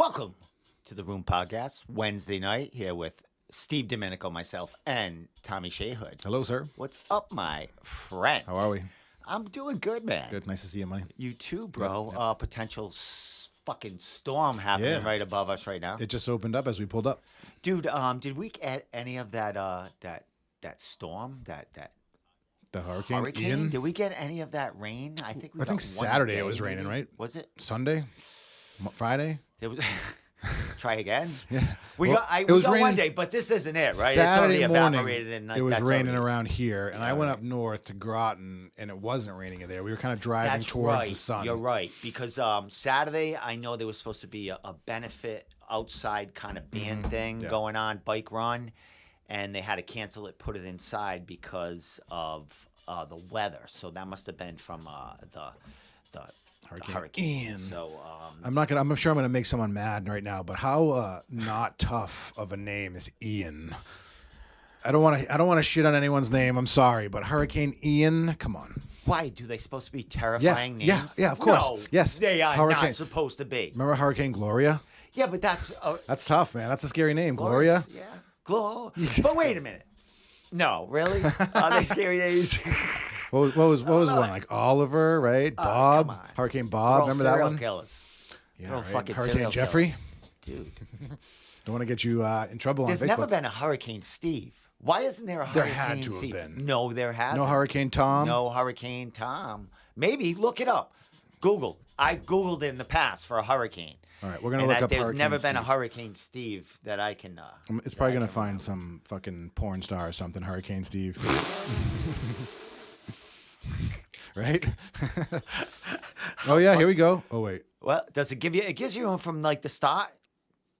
Welcome to the Room Podcast, Wednesday night, here with Steve Domenico, myself, and Tommy Shayhood. Hello, sir. What's up, my friend? How are we? I'm doing good, man. Good. Nice to see you, money. You too, bro. Yep. Potential fucking storm happening right above us right now. It just opened up as we pulled up. Dude, did we get any of that that storm, The hurricane? Ian? Did we get any of that rain? I think I think Saturday it was raining, right? Was it? Sunday? Friday? It was. Try again. Yeah. We Well, got it was one raining day, but this isn't it, right? Saturday it's already morning, evaporated. And it was that's raining already... around here, and I went up north to Groton, and it wasn't raining there. We were kind of driving That's towards right. the sun. You're right, because Saturday I know there was supposed to be a benefit outside kind of band thing going on, bike run, and they had to cancel it, put it inside because of the weather. So that must have been from the hurricane. Ian. So I'm sure I'm gonna make someone mad right now, but how not tough of a name is Ian? I don't want to shit on anyone's name. I'm sorry, but Hurricane Ian, come on. why do they supposed to be terrifying names? Yeah, of course. No, Yes, they are Hurricane. not supposed to be. Remember Hurricane Gloria? Yeah, but that's That's tough, man. That's a scary name, Gloria. Yeah, But wait a minute. No, really? Are they scary names? What was one? Like Oliver, right? Bob, come on. Hurricane Bob. Throw Remember that serial one? Killers. Yeah, Throw right. fucking Hurricane serial Jeffrey. killers. Dude. Don't want to get you in trouble on There's Facebook. never been a Hurricane Steve. Why isn't there a There Hurricane had to have Steve? been. No, there hasn't. No Hurricane Tom. No Hurricane Tom. Maybe look it up. Google. I've Googled in the past for a hurricane. All right, we're gonna look up There's Hurricane never been a Steve. Hurricane Steve that I can. It's probably gonna find some fucking porn star or something. Hurricane Steve. Right? Oh yeah, here we go. Oh wait. Well, does it give you? It gives you one from like the start.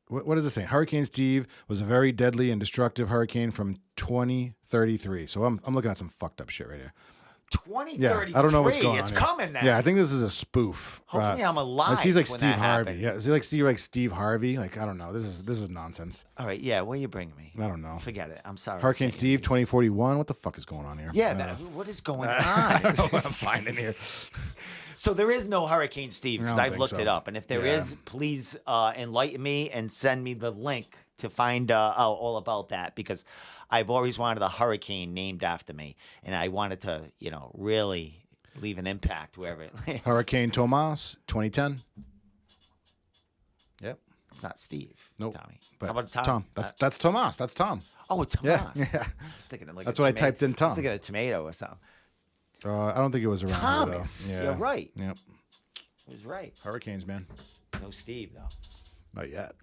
What does it say? Hurricane Steve was a very deadly and destructive hurricane from 2033. So I'm looking at some fucked up shit right here. 2033. Yeah, I don't know what's going on. It's here. coming now. Yeah, I think this is a spoof. Hopefully I'm alive. He's like when Steve that Harvey. happens. Yeah, is he like Steve Harvey? Like I don't know. This is nonsense. All right. Yeah. Where are you bringing me? I don't know. Forget it. I'm sorry. Hurricane I'm saying Steve it. 2041. What the fuck is going on here? Yeah. What is going on? I don't know what I'm finding here. So there is no Hurricane Steve because I don't I've think looked so. it up, and if there is, please enlighten me and send me the link to find out all about that, because I've always wanted a hurricane named after me, and I wanted to, really leave an impact wherever it lands. Hurricane Tomas 2010. Yep. It's not Steve. Nope. Tommy. But How about Tom? Tom. That's Tomas. That's Tom. Oh, Tomas. Yeah. I was thinking of like That's a what I tomato. typed in I Tom. was thinking of tomato or something. I don't think it was around Thomas. here, though. You're right. Yep. He was right. Hurricanes, man. No Steve though. Not yet.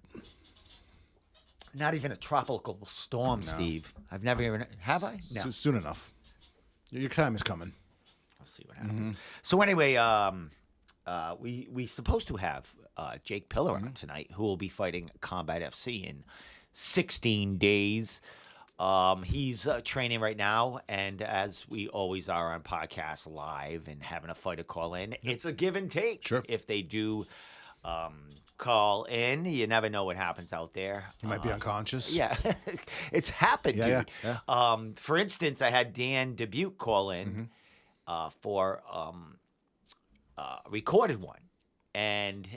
Not even a tropical storm, No. Steve. I've never even. Have I? No. Soon enough. Your time is coming. We'll see what happens. So anyway, we supposed to have Jake Pilla on tonight, who will be fighting Combat FC in 16 days. He's training right now, and as we always are on podcasts live and having a fighter call in, it's a give and take. Sure. If they do call in, you never know what happens out there. You might be unconscious. Yeah, it's happened, Yeah, dude. yeah. For instance, I had Dan Dubuque call in for a recorded one, and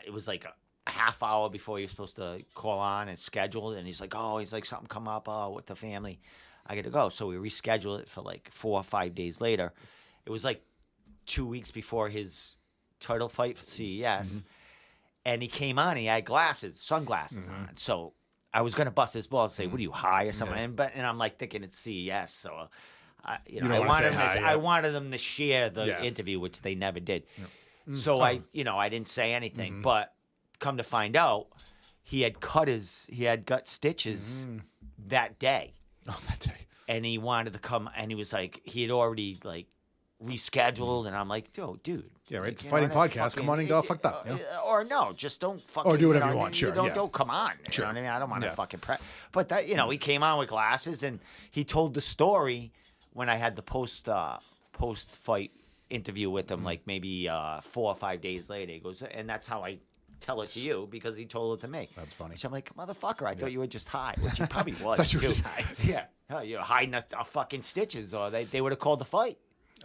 it was like a half hour before he was supposed to call on and schedule, and he's like, something come up with the family, I got to go. So we rescheduled it for like 4 or 5 days later. It was like 2 weeks before his title fight for CES. And he came on, he had sunglasses on. So I was going to bust his balls and say, what are you, high or something? Yeah. And I'm like thinking it's CES. So, I don't wanna wanted say them hi, I yeah. wanted them to share the Yeah. interview, which they never did. Yep. So I didn't say anything. But come to find out, he had got stitches that day. Oh, that day. And he wanted to come, and he was like, he had already like rescheduled, and I'm like, dude. Yeah, right. It's a you fighting know what, podcast. Come on and get all fucked up. Or no, just don't fucking. Or do whatever know you what I want, mean? sure, Don't, yeah. don't come on. Sure. You know what I mean? I don't want to Yeah. fucking prep. But that, he came on with glasses, and he told the story when I had the post fight interview with him, like maybe 4 or 5 days later. He goes, and that's how I tell it to you, because he told it to me. That's funny. So I'm like, motherfucker, I thought you were just high, which you probably was. Thought you were too. just high. Yeah. Hell, you're hiding a fucking stitches, or they would have called the fight.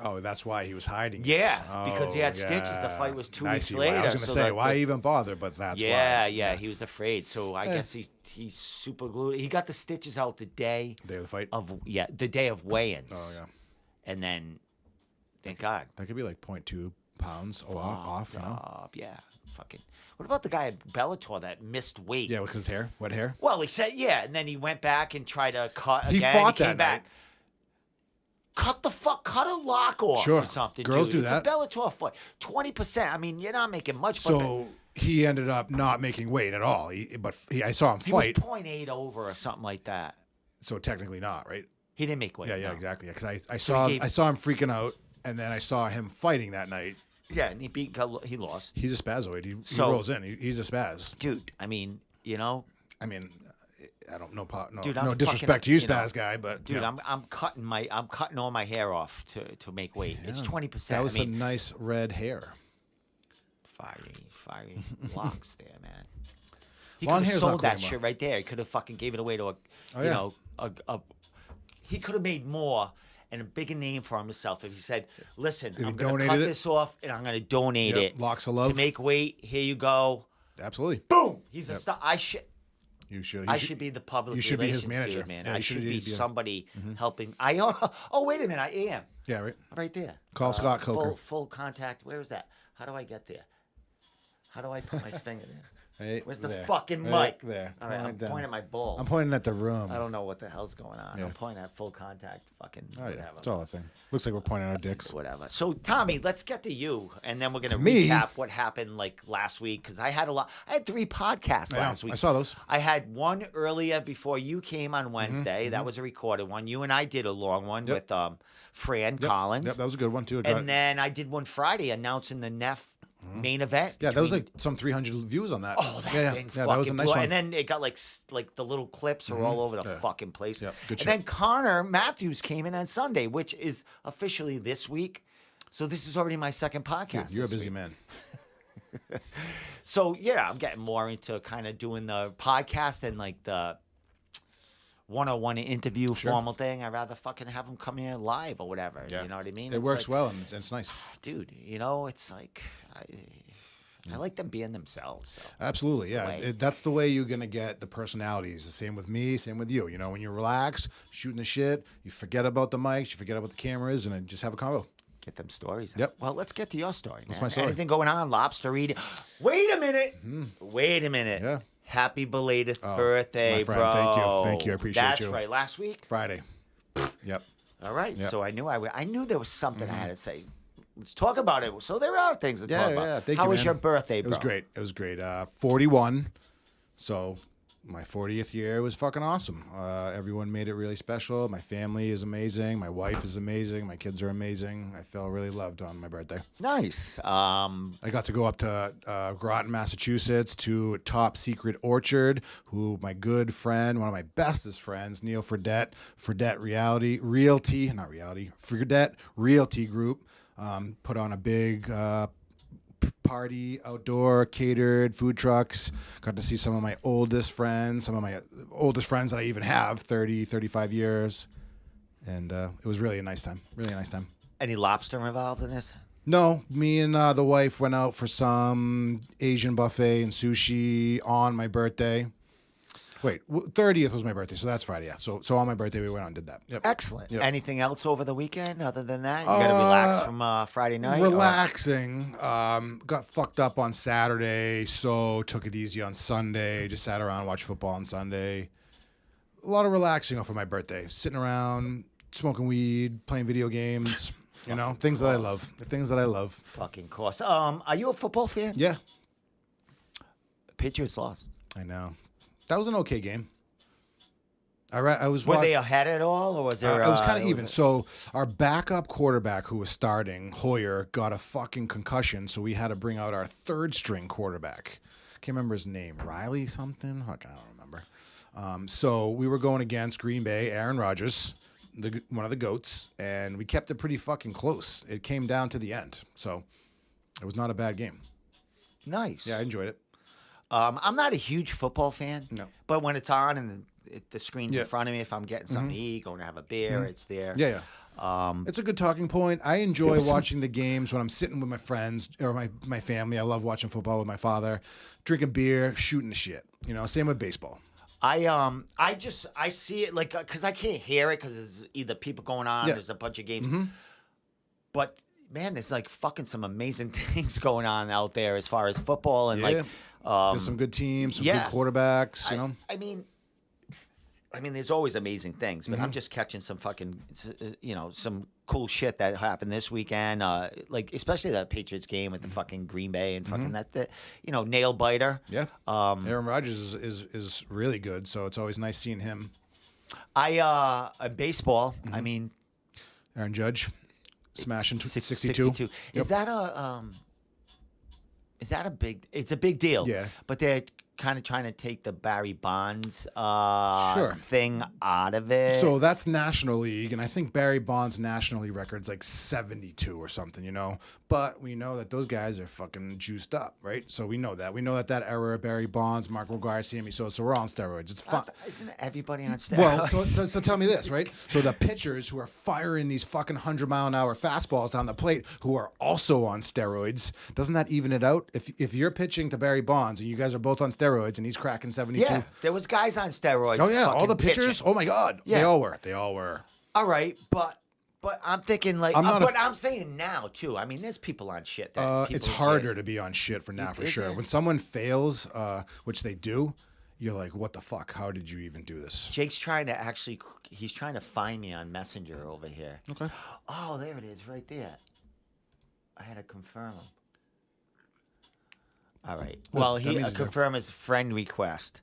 Oh, that's why he was hiding. Yeah, it. because he had Oh, stitches. The yeah. fight was 2 I weeks see later. why. I was going to so say, that why the- even bother? But that's yeah, why. yeah, he was afraid. So I guess he's super glued. He got the stitches out the day Day of the fight. the day of weigh-ins. Oh, yeah. And then, thank God. That could be like 0.2 pounds off, you know? Yeah, fucking. What about the guy at Bellator that missed weight? Yeah, with his hair. Wet hair. Well, he said, yeah, and then he went back and tried to cut He again. fought He came that back. night. Cut a lock off Sure. or something. Girls dude. do that. It's a Bellator fight. 20%. I mean, you're not making much. So he ended up not making weight at all. I saw him he fight. was 0.8 over or something like that. So technically not, right? He didn't make weight. Yeah, no. exactly. Because I So he saw gave- him freaking out, and then I saw him fighting that night. Yeah, and he lost. He's a spazoid. He So- rolls in. He's a spaz. Dude, I mean, you know, I mean, I don't know. Dude, No I'm disrespect fucking, to you, you know, spaz guy, but dude, you know. I'm cutting all my hair off to make weight. It's 20%. That was I mean, some nice red hair. fiery locks there, man. He Long could have hair's not sold that cool shit anymore. right there. He could have fucking gave it away to yeah. he could have made more and a bigger name for himself if he said, "Listen, he I'm going to cut donated it? this off and I'm going to donate Yep, it locks of to love. make weight. Here you go." Absolutely. Boom. He's a star. I should be the public you should be his relations manager. dude, man. Yeah, I you should should be be somebody helping. Oh, wait a minute. I am Yeah, right. right there. Call Scott Coker. Full contact. Where is that? How do I get there? How do I put my finger there? Right Where's the there. fucking Right mic? there. All right, I'm Point down. pointing at my ball. I'm pointing at the room. I don't know what the hell's going on. Yeah. I'm pointing at full contact. Fucking Oh, whatever. yeah. It's all a thing. Looks like we're pointing at our dicks. Whatever. So, Tommy, let's get to you, and then we're gonna Me? recap what happened like last week because I had a lot. I had 3 podcasts I know. last week. I saw those. I had one earlier before you came on Wednesday. That was a recorded one. You and I did a long one Yep. with Fran Yep. Collins. Yep, that was a good one, too. And then I did one Friday announcing the Neff main event. Yeah, that was between- like some 300 views on that. Oh, that yeah, thing yeah, fucking that was a nice blew. one. And then it got like the little clips are all over the Yeah. fucking place. Yep, good and shit. then Connor Matthews came in on Sunday, which is officially this week. So this is already my second podcast. You're a this busy week. man. So yeah, I'm getting more into kind of doing the podcast and like the one-on-one interview formal thing. I'd rather fucking have them come here live or whatever. Yeah. You know what I mean? It It's works like, well, and it's nice. dude. You know, it's like I like them being themselves. So. Absolutely, That's the yeah. way. That's the way you're gonna get the personalities. The same with me, same with you. You know, when you relax, shooting the shit, you forget about the mics, you forget about the cameras, and then just have a convo. Get them stories. Yep. Well, let's get to your story. What's man. my story? Anything going on? Lobster eating? Wait a minute. Wait a minute. Yeah. Happy belated Oh, birthday, my friend. bro. Thank you. Thank you. I appreciate That's you. right. Last week. Friday. Yep. All right. Yep. So I knew there was something I had to say. Let's talk about it. So there are things to Yeah, talk about. yeah. Thank How you, was man. your birthday, It bro? was great. It was great. 41. So my 40th year was fucking awesome. Everyone made it really special. My family is amazing. My wife is amazing. My kids are amazing. I felt really loved on my birthday. Nice. I got to go up to Groton, Massachusetts to Top Secret Orchard, who my good friend, one of my bestest friends, Neil Fredette Realty Group, put on a big party, outdoor, catered, food trucks. Got to see some of my oldest friends that I even have, 30, 35 years. And it was really a nice time. Really a nice time. Any lobster involved in this? No, me and the wife went out for some Asian buffet and sushi on my birthday. Wait, 30th was my birthday, so that's Friday, yeah. So on my birthday, we went out and did that. Yep. Excellent. Yep. Anything else over the weekend other than that? You got to relax from Friday night? or- Relaxing. Got fucked up on Saturday, so took it easy on Sunday. Just sat around, watched football on Sunday. A lot of relaxing off of my birthday. Sitting around, smoking weed, playing video games. You know, things that I love. The things that I love. Fucking course. Are you a football fan? Yeah, Patriots lost. I know. That was an okay game. I was. Were they ahead at all, or was there? It was kind of even. So our backup quarterback, who was starting, Hoyer, got a fucking concussion. So we had to bring out our third string quarterback. Can't remember his name. Riley something. I don't remember. So we were going against Green Bay, Aaron Rodgers, one of the GOATs, and we kept it pretty fucking close. It came down to the end. So it was not a bad game. Nice. Yeah, I enjoyed it. I'm not a huge football fan. No. But when it's on and the screen's Yeah. in front of me, if I'm getting something to eat, going to have a beer, it's there. Yeah, It's a good talking point. I enjoy watching the games when I'm sitting with my friends or my family. I love watching football with my father, drinking beer, shooting the shit. Same with baseball. I see it like because I can't hear it because there's either people going on, Yeah. there's a bunch of games, but man, there's like fucking some amazing things going on out there as far as football and like there's some good teams, some good quarterbacks. I mean, there's always amazing things, but I'm just catching some fucking, some cool shit that happened this weekend. Like especially that Patriots game with the fucking Green Bay and fucking nail biter. Yeah. Aaron Rodgers is really good, so it's always nice seeing him. Baseball. I mean, Aaron Judge smashing 62. 62. Yep. Is that a big? It's a big deal. Yeah. But they're kind of trying to take the Barry Bonds Sure. thing out of it. So that's National League, and I think Barry Bonds' National League record's like 72 or something, But we know that those guys are fucking juiced up, right? So we know that. We know that era of Barry Bonds, Mark McGwire, Sammy Sosa, we're all on steroids. It's fun. Isn't everybody on steroids? Well, so tell me this, right? So the pitchers who are firing these fucking 100-mile-an-hour fastballs down the plate who are also on steroids, doesn't that even it out? If you're pitching to Barry Bonds and you guys are both on steroids and he's cracking 72. Yeah, there was guys on steroids. Oh, yeah, all the pitching. pitchers? Oh, my God. Yeah. They all were. All right, but I'm thinking like, I'm saying now too. I mean, there's people on shit. It's harder to be on shit for now, for sure. When someone fails, which they do, you're like, what the fuck? How did you even do this? Jake's he's trying to find me on Messenger over here. Okay. Oh, there it is, right there. I had to confirm him. All right. Well, he confirm his friend request.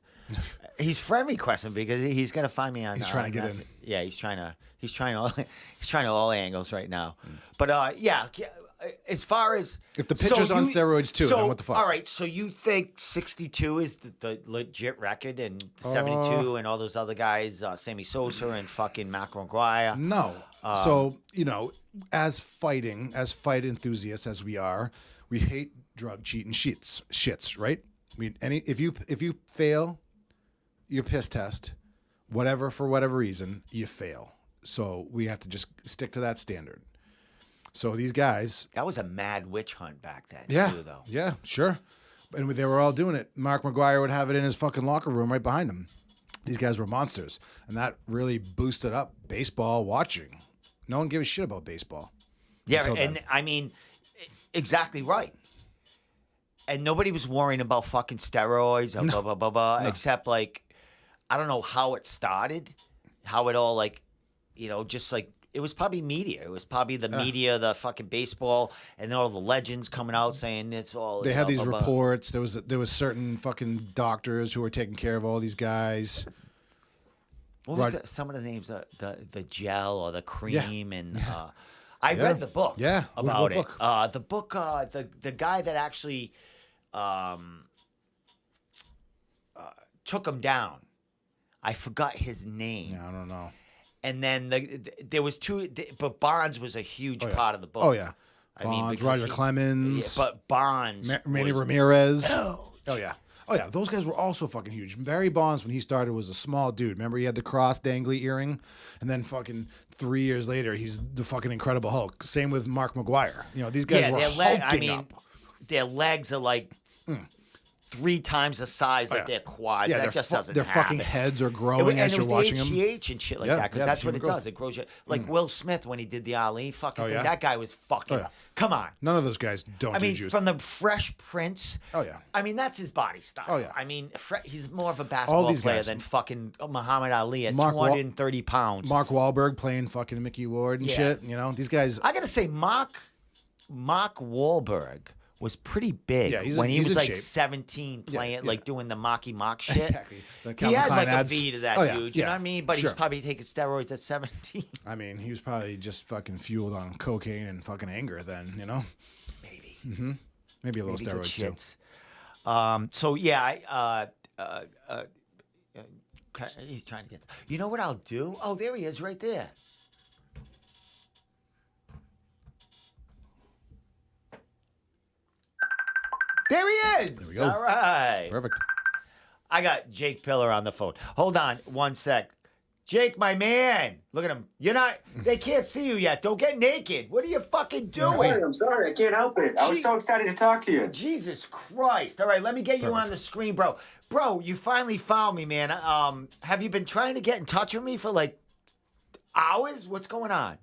He's friend requesting because he's got to find me on. He's trying to get in. Yeah, he's trying all angles right now. But yeah, as far as if the pitcher's on steroids too, then what the fuck? All right, so you think 62 is the legit record, and 72 and all those other guys, Sammy Sosa and fucking Mark McGwire? No. So as fight enthusiasts as we are, we hate drug cheating shits, right? If you fail your piss test, for whatever reason, you fail. So we have to just stick to that standard. So these guys, that was a mad witch hunt back then, too, though. Yeah, sure. And they were all doing it. Mark McGwire would have it in his fucking locker room right behind him. These guys were monsters, and that really boosted up baseball watching. No one gave a shit about baseball. Yeah, and I mean, exactly right. And nobody was worrying about fucking steroids or blah, blah, blah, blah, except, like, I don't know how it started, how it all, like, just, like, it was probably media. It was probably the media, the fucking baseball, and then all the legends coming out saying it's all. They had these reports. There was certain fucking doctors who were taking care of all these guys. What was some of the names? The gel or the cream and. I read the book. Yeah, about it. The book. The guy that actually took him down. I forgot his name. Yeah, I don't know. And then there was two, but Bonds was a huge part of the book. Oh yeah, Bonds, Roger Clemens, but Bonds, Manny Ramirez. Oh yeah. Those guys were also fucking huge. Barry Bonds, when he started, was a small dude. Remember, he had the cross dangly earring, and then fucking 3 years later, he's the fucking Incredible Hulk. Same with Mark McGwire. These guys were hulking up. Their legs are like 3 times the size of their quads. Yeah, that just doesn't happen. Their fucking heads are growing as you're watching them. And it was the HGH and shit like that, because that's what it does. It grows you. Like Will Smith when he did the Ali fucking thing. That guy was fucking. Come on. None of those guys don't do juice. From the Fresh Prince. Oh, yeah. I mean, that's his body style. Oh, yeah. I mean, he's more of a basketball player than fucking Muhammad Ali at 230 pounds. Mark Wahlberg playing fucking Mickey Ward and shit. These guys. I got to say, Mark Wahlberg was pretty big when he was like 17 playing, like doing the Mocky Mock shit. Exactly. He had like a V to that dude, you know what I mean? But he was Sure. probably taking steroids at 17. I mean, he was probably just fucking fueled on cocaine and fucking anger then, Maybe. Mm-hmm. Maybe a little steroids too. So yeah, he's trying to get. You know what I'll do? Oh, there he is, right there. There he is. There we go. All right. Perfect. I got Jake Piller on the phone. Hold on 1 sec. Jake, my man. Look at him. They can't see you yet. Don't get naked. What are you fucking doing? I'm sorry. I can't help it. I was so excited to talk to you. Jesus Christ. All right, let me get you on the screen, bro. Bro, you finally found me, man. Have you been trying to get in touch with me for like hours? What's going on?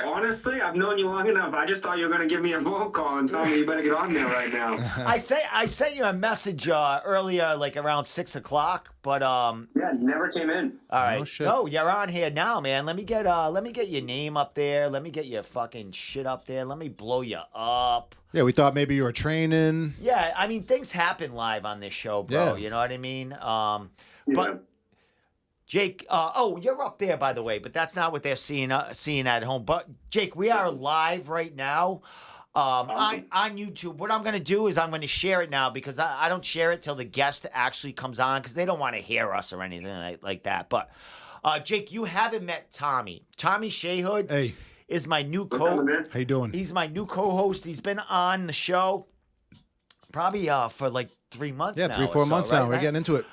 Honestly, I've known you long enough. I just thought you were going to give me a phone call and tell me you better get on there right now. I sent you a message earlier, like around 6 o'clock, but yeah, it never came in. all right. Oh, shit. No, you're on here now, man. Let me get your name up there. Let me get your fucking shit up there. Let me blow you up. Yeah, we thought maybe you were training. Yeah, I mean things happen live on this show, bro. Yeah. You know what I mean? Yeah. But Jake, you're up there, by the way, but that's not what they're seeing at home. But Jake, we are live right now Awesome. on YouTube. What I'm going to do is I'm going to share it now because I don't share it till the guest actually comes on because they don't want to hear us or anything like that. But Jake, you haven't met Tommy. Tommy Shayhood Hey, is my new What's up, man? how you doing? He's my new co-host. He's been on the show probably for like 3 months now. Yeah, 3-4 or so, months right, now. We're man? getting into it.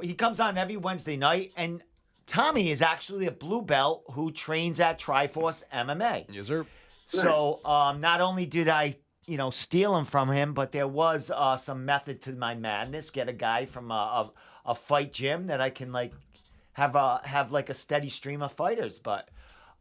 He comes on every Wednesday night, and Tommy is actually a blue belt who trains at Triforce MMA. Yes, sir. So not only did I, steal him from him, but there was some method to my madness. Get a guy from a fight gym that I can like have like a steady stream of fighters. But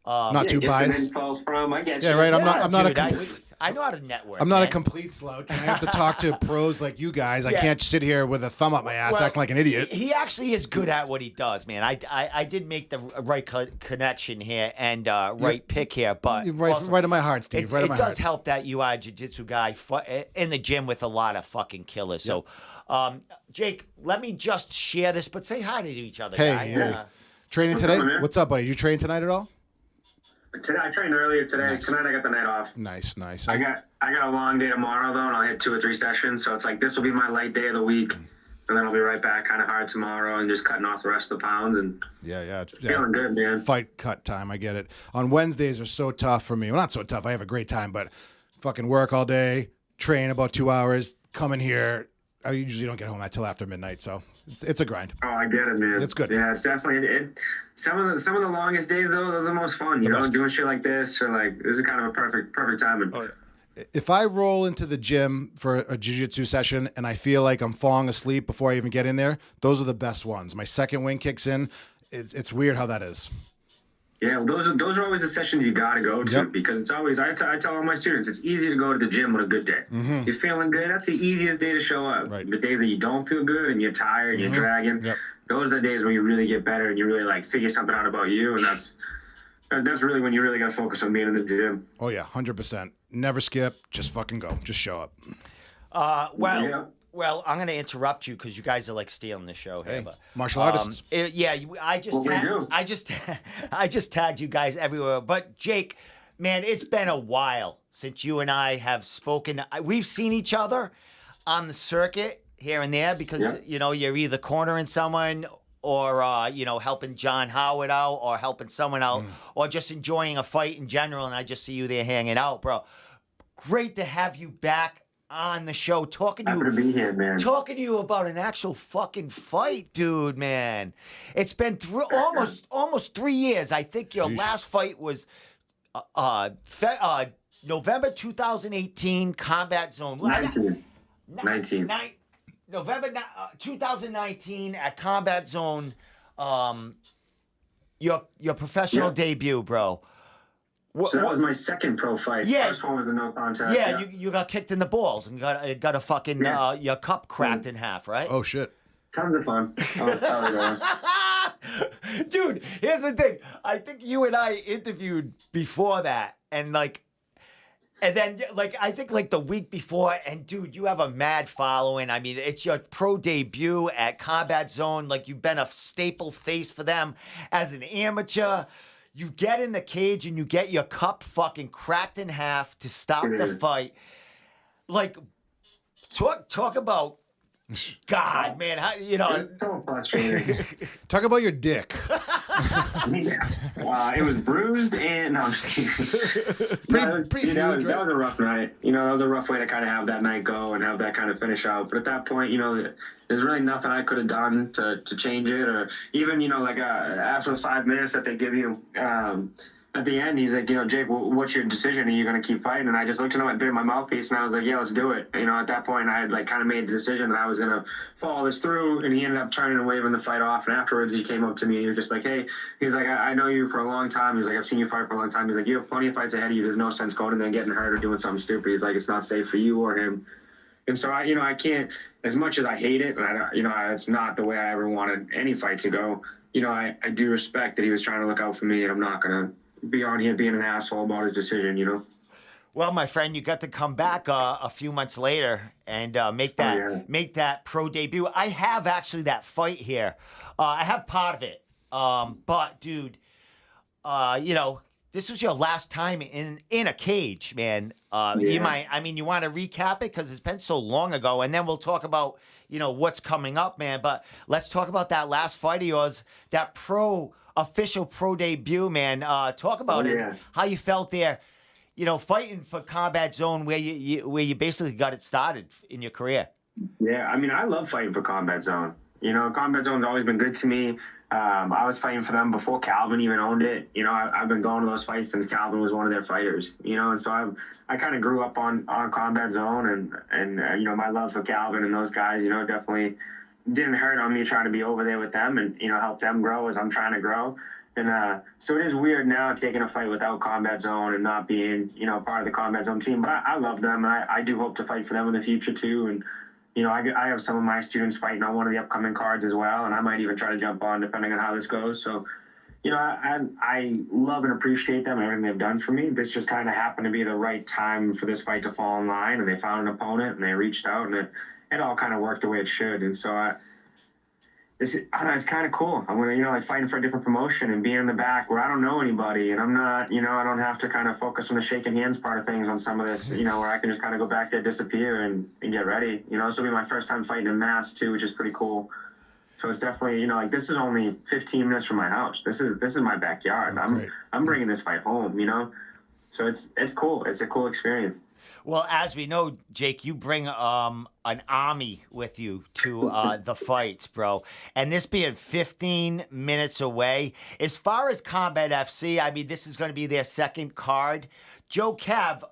Not too get biased. some info from. I get Yeah, you. right. I'm not a dude, complete. I know how to network. I'm not a man. complete slouch. I have to talk to pros like you guys. I Yeah. can't sit here with a thumb up my ass Well, acting like an idiot. He actually is good at what he does, man. I did make the right connection here and right pick here, but Right, also, right in my heart, Steve. it, Right in it my does heart. help that you are a jiu-jitsu guy in the gym with a lot of fucking killers. So, Jake, let me just share this, but say hi to each other, Hey, guy. hey. Training What's today? up, man? What's up, buddy? You train tonight at all? Today, I trained earlier today. Nice. Tonight I got the night off. Nice, nice. I got a long day tomorrow though, and I'll hit 2 or 3 sessions. So it's like this will be my light day of the week, and then I'll be right back, kind of hard tomorrow, and just cutting off the rest of the pounds and yeah. feeling good, man. Fight cut time. I get it. On Wednesdays are so tough for me. Well, not so tough. I have a great time, but fucking work all day, train about 2 hours, come in here. I usually don't get home until after midnight, so it's a grind. Oh, I get it, man. It's good. Yeah, it's definitely some of the longest days though, those are the most fun. You know, best. doing shit like this or like this is kind of a perfect timing. Oh, If I roll into the gym for a jiu-jitsu session and I feel like I'm falling asleep before I even get in there, those are the best ones. My second wing kicks in. It's weird how that is. Yeah, well, those are always the sessions you got to go to Yep. because it's always I tell all my students it's easy to go to the gym on a good day. Mm-hmm. You're feeling good. That's the easiest day to show up. Right. The days that you don't feel good and you're tired, and you're dragging. Yep. Those are the days when you really get better and you really like figure something out about you, and that's really when you really got to focus on being in the gym. Oh yeah, 100%. Never skip. Just fucking go. Just show up. Yeah. Well, I'm going to interrupt you because you guys are like stealing the show here. Hey, But, martial artists. I just Well, we do. I just tagged you guys everywhere. But Jake, man, it's been a while since you and I have spoken. We've seen each other on the circuit here and there because Yeah. you're either cornering someone or helping John Howard out or helping someone out or just enjoying a fight in general. And I just see you there hanging out, bro. Great to have you back on the show talking to Happy to you. be here, man. Talking to you about an actual fucking fight, dude, man. It's been through almost 3 years. I think your Sheesh. last fight was November 2018, Combat Zone. 19. November 2019 at Combat Zone. Your professional debut, bro. So that was my second pro fight. Yeah. First one was a no contest. Yeah, you got kicked in the balls and got a fucking Yeah. your cup cracked in half, right? Oh shit. Tons of fun. I was totally going. Dude, here's the thing. I think you and I interviewed before that, and then I think like the week before, and dude, you have a mad following. I mean, it's your pro debut at Combat Zone. Like you've been a staple face for them as an amateur. You get in the cage and you get your cup fucking cracked in half to stop the fight. Like, talk about God, man. How, It's so frustrating. Talk about your dick. Yeah. It was bruised and no, I'm just kidding. Pretty huge, that was right? a rough night. That was a rough way to kind of have that night go and have that kind of finish out. But at that point, there's really nothing I could have done to change it, or even after the 5 minutes that they give you. At the end, he's like, Jake, what's your decision? Are you going to keep fighting? And I just looked at him, I bit my mouthpiece, and I was like, yeah, let's do it. At that point, I had kind of made the decision that I was going to follow this through, and he ended up turning and waving the fight off. And afterwards, he came up to me, and he was just like, hey, he's like, I know you for a long time. He's like, I've seen you fight for a long time. He's like, you have plenty of fights ahead of you. There's no sense going in there and getting hurt or doing something stupid. He's like, it's not safe for you or him. And so I can't, as much as I hate it, and it's not the way I ever wanted any fight to go. I do respect that he was trying to look out for me, and I'm not going to be on here being an asshole about his decision. Well, my friend, you got to come back a few months later and make that pro debut. I have actually that fight here. I have part of it. But dude, this was your last time in a cage, man. You want to recap it because it's been so long ago, and then we'll talk about what's coming up, man. But let's talk about that last fight of yours, that official pro debut, man. Talk about it, how you felt there, fighting for Combat Zone, where you basically got it started in your career. Yeah, I love fighting for Combat Zone. Combat Zone's always been good to me. I was fighting for them before Calvin even owned it. I've been going to those fights since Calvin was one of their fighters. And so I kind of grew up on Combat Zone, and my love for Calvin and those guys, definitely didn't hurt on me trying to be over there with them and help them grow as I'm trying to grow. And so it is weird now taking a fight without Combat Zone and not being part of the Combat Zone team. But I love them, and I do hope to fight for them in the future too. And I have some of my students fighting on one of the upcoming cards as well, and I might even try to jump on depending on how this goes. So, I love and appreciate them and everything they've done for me. This just kind of happened to be the right time for this fight to fall in line, and they found an opponent, and they reached out, and it all kind of worked the way it should. And so it's kind of cool. I'm gonna, fighting for a different promotion and being in the back where I don't know anybody, and I'm not, I don't have to kind of focus on the shaking hands part of things on some of this, where I can just kind of go back there, disappear, and get ready. This will be my first time fighting in mass too, which is pretty cool. So it's definitely, this is only 15 minutes from my house. This is my backyard. I'm bringing this fight home, So it's cool. It's a cool experience. Well, as we know, Jake, you bring an army with you to the fights, bro. And this being 15 minutes away, as far as Combat FC, this is going to be their second card. Joe Cav,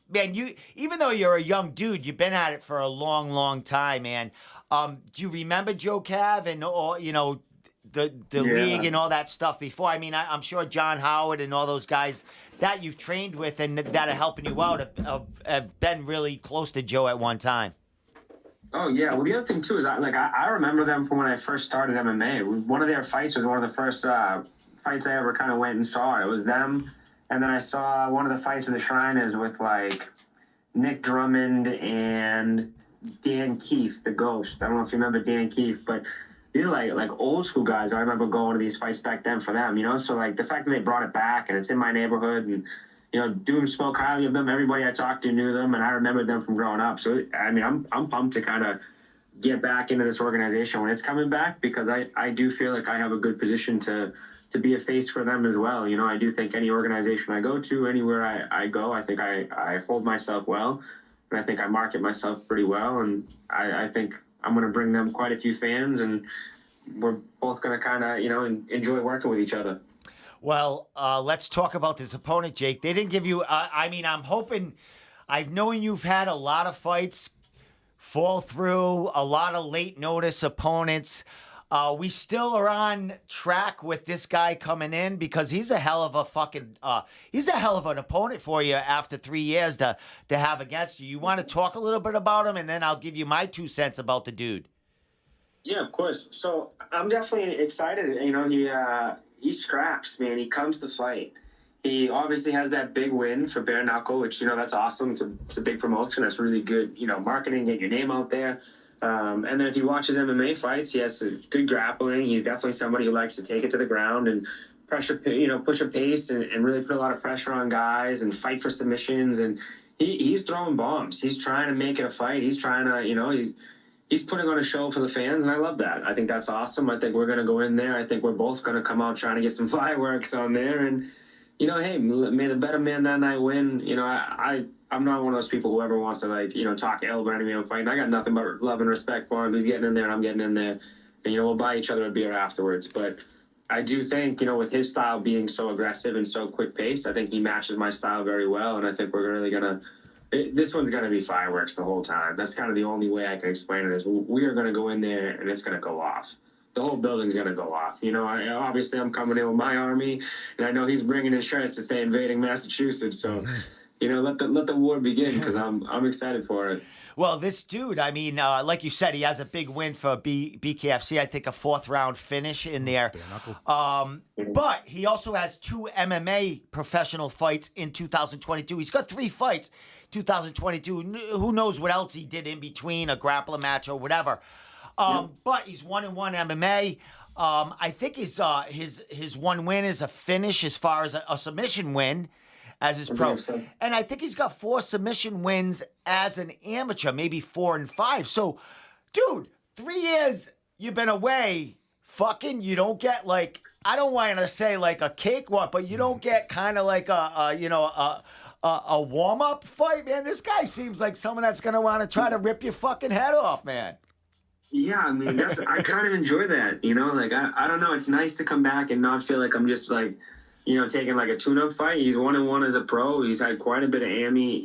man, you, even though you're a young dude, you've been at it for a long, long time, man. Do you remember Joe Cav and all, the league and all that stuff before? I'm sure John Howard and all those guys that you've trained with and that are helping you out have been really close to Joe at one time. Oh, yeah. Well, the other thing, too, is I remember them from when I first started MMA. One of their fights was one of the first fights I ever kind of went and saw. It was them, and then I saw one of the fights of the Shriners with, Nick Drummond and Dan Keefe, the Ghost. I don't know if you remember Dan Keefe, but these are like old school guys. I remember going to these fights back then for them, So the fact that they brought it back and it's in my neighborhood and Doom spoke highly of them. Everybody I talked to knew them, and I remembered them from growing up. So I'm pumped to kind of get back into this organization when it's coming back, because I do feel like I have a good position to be a face for them as well. I do think any organization I go to, anywhere I go, I think I hold myself well, and I think I market myself pretty well, and I think I'm going to bring them quite a few fans, and we're both going to kind of, enjoy working with each other. Well, let's talk about this opponent, Jake. They didn't give you, I'm hoping, I've known you've had a lot of fights fall through, a lot of late notice opponents. We still are on track with this guy coming in, because he's a hell of an opponent for you after 3 years to have against you. You want to talk a little bit about him, and then I'll give you my 2 cents about the dude. Yeah, of course. So I'm definitely excited. He scraps, man. He comes to fight. He obviously has that big win for Bare Knuckle, which, that's awesome. It's a big promotion. That's really good, marketing, get your name out there. And then if you watch his MMA fights, he has good grappling. He's definitely somebody who likes to take it to the ground and push a pace and really put a lot of pressure on guys and fight for submissions. And he's throwing bombs. He's trying to make it a fight. He's trying to, he's putting on a show for the fans, and I love that. I think that's awesome. I think we're going to go in there. I think we're both going to come out trying to get some fireworks on there. And, hey, may the better man that night win. I'm not one of those people who ever wants to, talk ill about any man fighting. I got nothing but love and respect for him. He's getting in there, and I'm getting in there. And, we'll buy each other a beer afterwards. But I do think, with his style being so aggressive and so quick-paced, I think he matches my style very well. And I think we're really going to this one's going to be fireworks the whole time. That's kind of the only way I can explain it is we are going to go in there and it's going to go off. The whole building's going to go off. Obviously I'm coming in with my army, and I know he's bringing his shirts to say invading Massachusetts. So, let the war begin because I'm excited for it. Well, this dude, I mean, like you said, he has a big win for BKFC. I think a 4th-round finish in there. But he also has 2 MMA professional fights in 2022. He's got 3 fights 2022. Who knows what else he did in between, a grappling match or whatever. But he's 1-1 MMA. I think his one win is a finish as far as a submission win as his pro. So. And I think he's got 4 submission wins as an amateur, maybe 4 and 5. So, dude, 3 years you've been away, fucking, you don't get like, I don't want to say like a cakewalk, but you don't get kind of like a warm-up fight, man. This guy seems like someone that's going to want to try to rip your fucking head off, man. Yeah, I mean, I kind of enjoy that, I don't know. It's nice to come back and not feel like I'm just like, taking like a tune-up fight. He's 1-1 as a pro. He's had quite a bit of AMI.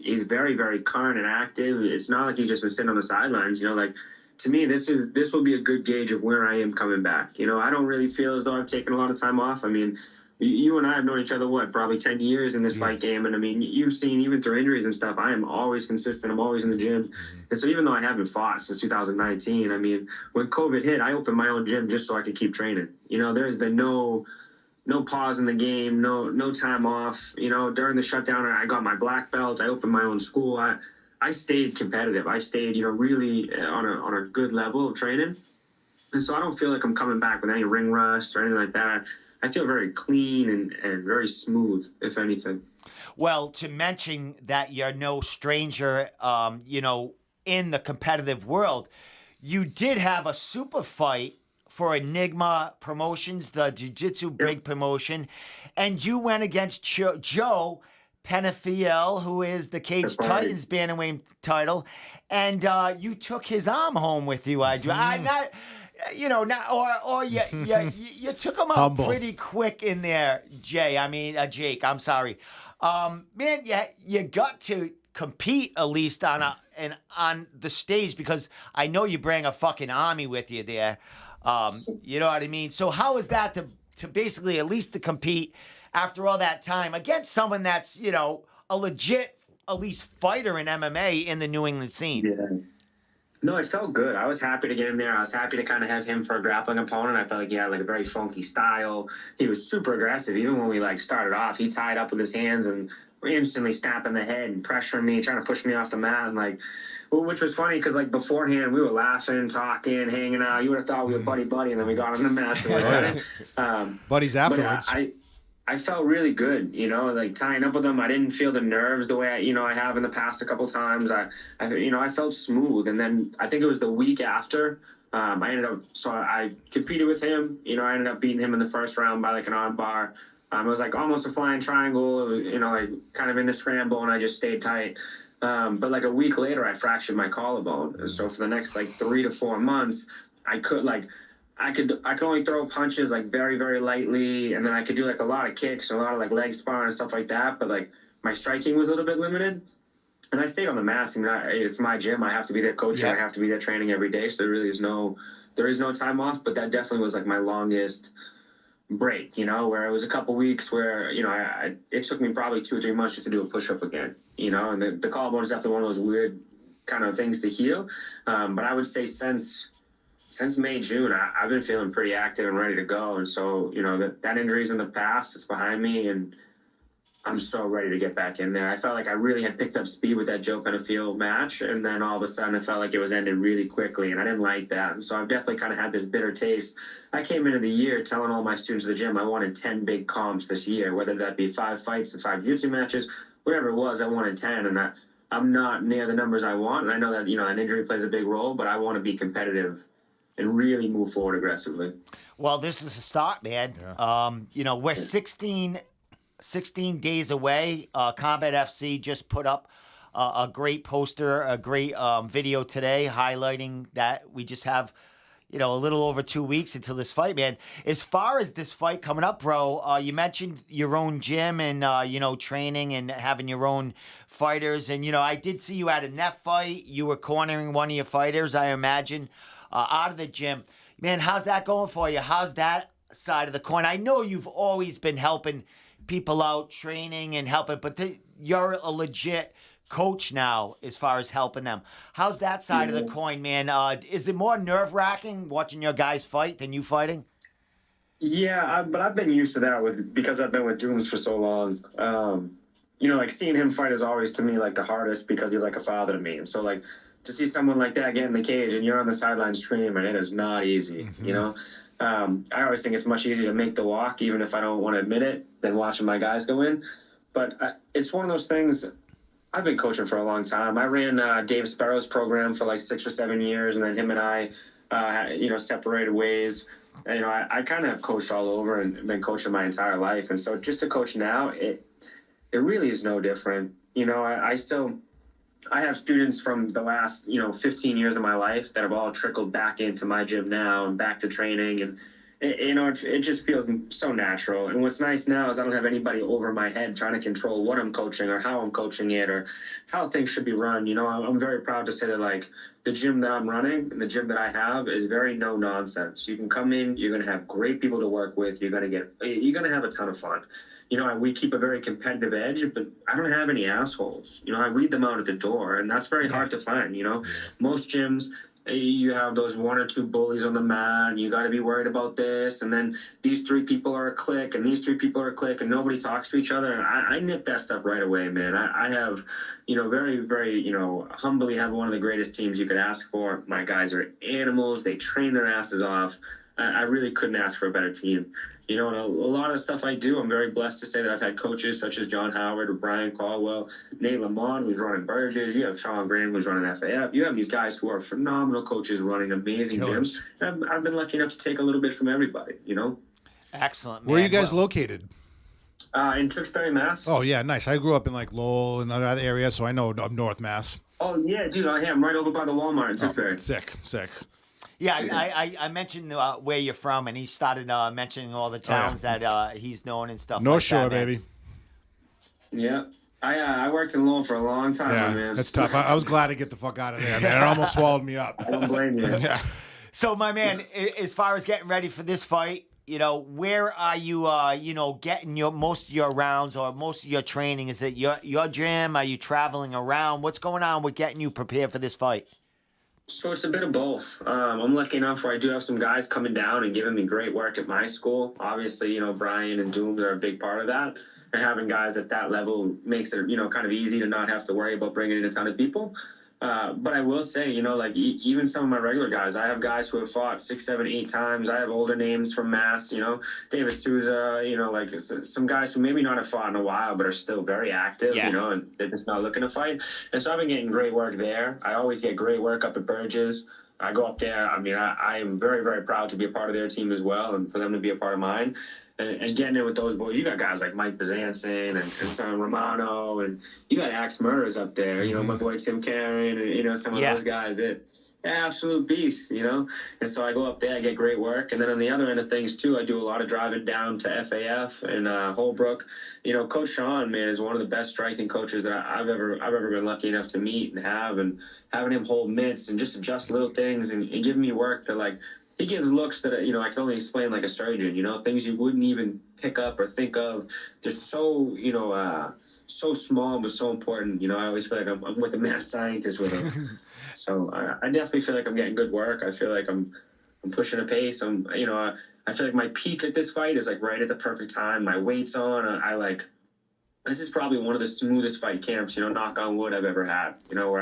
He's very, very current and active. It's not like he's just been sitting on the sidelines. To me, this will be a good gauge of where I am coming back. I don't really feel as though I've taken a lot of time off. I mean, you and I have known each other, probably 10 years in this fight game. And I mean, you've seen even through injuries and stuff, I am always consistent. I'm always in the gym. And so even though I haven't fought since 2019, I mean, when COVID hit, I opened my own gym just so I could keep training. There's been no pause in the game, no time off. During the shutdown, I got my black belt. I opened my own school. I stayed competitive. I stayed, really on a good level of training. And so I don't feel like I'm coming back with any ring rust or anything like that. I feel very clean and very smooth, if anything. Well, to mention that you're no stranger, in the competitive world, you did have a super fight for Enigma Promotions, the Jiu-Jitsu big promotion, and you went against Joe Penafiel, who is the Cage Titans bantamweight title, and you took his arm home with you. You took him out pretty quick in there, Jake. I'm sorry, man. You got to compete at least on the stage because I know you bring a fucking army with you there. You know what I mean? So how is that to basically at least to compete after all that time against someone that's, a legit, at least fighter in MMA in the New England scene? Yeah. No, it felt good. I was happy to get in there. I was happy to kind of have him for a grappling opponent. I felt like he had like a very funky style. He was super aggressive. Even when we started off, he tied up with his hands and instantly snapping the head and pressuring me, trying to push me off the mat. And which was funny because beforehand we were laughing, talking, hanging out. You would have thought we were buddy, and then we got on the mat. Buddies afterwards. I felt really good, tying up with them. I didn't feel the nerves the way I have in the past a couple times. I felt smooth. And then I think it was the week after, I competed with him. I ended up beating him in the first round by an arm bar. It was almost a flying triangle. It was, kind of in the scramble, and I just stayed tight. But a week later, I fractured my collarbone. So for the next 3 to 4 months, I could only throw punches very, very lightly, and then I could do a lot of kicks and a lot of leg sparring and stuff like that. But my striking was a little bit limited, and I stayed on the mats. It's my gym. I have to be there coaching. I have to be there training every day. So there is no time off. But that definitely was my longest break. Where it was a couple weeks where it took me probably 2 or 3 months just to do a push up again. And the collarbone is definitely one of those weird kind of things to heal. But I would say since May, June, I've been feeling pretty active and ready to go. And so, that injury's in the past. It's behind me, and I'm so ready to get back in there. I felt like I really had picked up speed with that Joe Penafiel match, and then all of a sudden it felt like it was ending really quickly, and I didn't like that. And so I've definitely kind of had this bitter taste. I came into the year telling all my students at the gym I wanted 10 big comps this year, whether that be 5 fights and 5 jiu-jitsu matches, whatever it was, I wanted 10. And I'm not near the numbers I want. And I know that, an injury plays a big role, but I want to be competitive and really move forward aggressively. Well, this is a start, man. Yeah. We're 16 days away. Combat FC just put up a great poster, a great video today highlighting that we just have, a little over 2 weeks until this fight, man. As far as this fight coming up, bro, you mentioned your own gym and, training and having your own fighters. And, I did see you at a net fight. You were cornering one of your fighters, I imagine, out of the gym. Man, how's that going for you? How's that side of the coin? I know you've always been helping people out, training and helping, but you're a legit coach now as far as helping them. How's that side of the coin, man? Is it more nerve-wracking watching your guys fight than you fighting? Yeah, but I've been used to that because I've been with Dooms for so long. Like seeing him fight is always to me like the hardest because he's like a father to me. And so like to see someone like that get in the cage and you're on the sideline screaming, it is not easy, I always think it's much easier to make the walk, even if I don't want to admit it, than watching my guys go in. But it's one of those things. I've been coaching for a long time. I ran Dave Sparrow's program for like 6 or 7 years, and then him and I, separated ways. And, I kind of have coached all over and been coaching my entire life. And so just to coach now, it really is no different. I have students from the last, 15 years of my life that have all trickled back into my gym now and back to training. And, it just feels so natural. And what's nice now is I don't have anybody over my head trying to control what I'm coaching or how I'm coaching it or how things should be run. I'm very proud to say that, like, the gym that I'm running and the gym that I have is very no nonsense. You can come in, you're going to have great people to work with. You're going to have a ton of fun. We keep a very competitive edge, but I don't have any assholes. I read them out at the door, and that's very hard to find. Most gyms, you have those 1 or 2 bullies on the mat, and you got to be worried about this. And then these 3 people are a clique, and these 3 people are a clique, and nobody talks to each other. And I nip that stuff right away, man. I have, very, very, humbly have one of the greatest teams you could ask for. My guys are animals. They train their asses off. I really couldn't ask for a better team. And a lot of the stuff I do, I'm very blessed to say that I've had coaches such as John Howard or Brian Caldwell, Nate Lamont, who's running Burgess. You have Sean Graham, who's running FAF. You have these guys who are phenomenal coaches running amazing gyms. I've been lucky enough to take a little bit from everybody, Excellent, man. Where are you guys located? In Tewksbury, Mass. Oh, yeah, nice. I grew up in, like, Lowell and other areas, so I know of North Mass. Oh, yeah, dude, I am right over by the Walmart in Tewksbury. Sick. Yeah, I mentioned where you're from, and he started mentioning all the towns that he's known and stuff. North like Shore, that, baby. Yeah, I worked in Lowell for a long time, man. That's tough. I was glad to get the fuck out of there, man. It almost swallowed me up. I don't blame you. Yeah. So, my man, as far as getting ready for this fight, where are you, getting most of your rounds or most of your training? Is it your gym? Are you traveling around? What's going on with getting you prepared for this fight? So it's a bit of both. I'm lucky enough where I do have some guys coming down and giving me great work at my school. Obviously, Brian and Dooms are a big part of that. And having guys at that level makes it, kind of easy to not have to worry about bringing in a ton of people. But I will say, even some of my regular guys, I have guys who have fought 6, 7, 8 times. I have older names from Mass, David Souza, some guys who maybe not have fought in a while, but are still very active, and they're just not looking to fight. And so I've been getting great work there. I always get great work up at Burgess. I go up there. I mean, I am very, very proud to be a part of their team as well and for them to be a part of mine. And getting in with those boys, you got guys like Mike Bezanson and Son Romano, and you got Axe Murders up there, my boy Tim Karen, and, some of those guys that absolute beasts, And so I go up there, I get great work. And then on the other end of things, too, I do a lot of driving down to FAF and Holbrook. Coach Sean, man, is one of the best striking coaches that I've ever been lucky enough to meet and have. And having him hold mitts and just adjust little things and give me work that, like, he gives looks that, I can only explain like a surgeon, things you wouldn't even pick up or think of. They're so, so small but so important. I always feel like I'm with a mad scientist with him. So I definitely feel like I'm getting good work. I feel like I'm pushing a pace. I feel like my peak at this fight is like right at the perfect time. My weight's on. This is probably one of the smoothest fight camps, knock on wood, I've ever had, where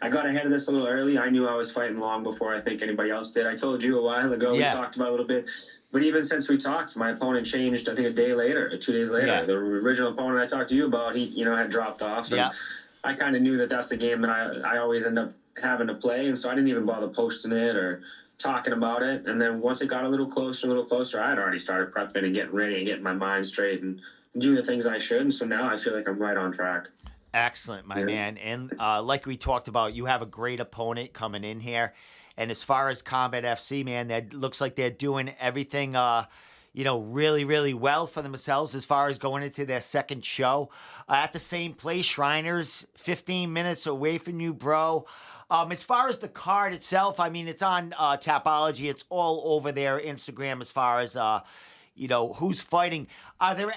I got ahead of this a little early. I knew I was fighting long before I think anybody else did. I told you a while ago, we talked about it a little bit. But even since we talked, my opponent changed, I think, a day later, 2 days later. The original opponent I talked to you about, he, had dropped off. And I kind of knew that that's the game that I always end up having to play, and so I didn't even bother posting it or talking about it. And then once it got a little closer, I had already started prepping and getting ready and getting my mind straight and doing the things I should. And so now I feel like I'm right on track. Excellent, my man. And like we talked about, you have a great opponent coming in here. And as far as Combat FC, man, that looks like they're doing everything, really, really well for themselves as far as going into their second show. At the same place, Shriners, 15 minutes away from you, bro. As far as the card itself, I mean, it's on Tapology. It's all over their Instagram as far as who's fighting. Are there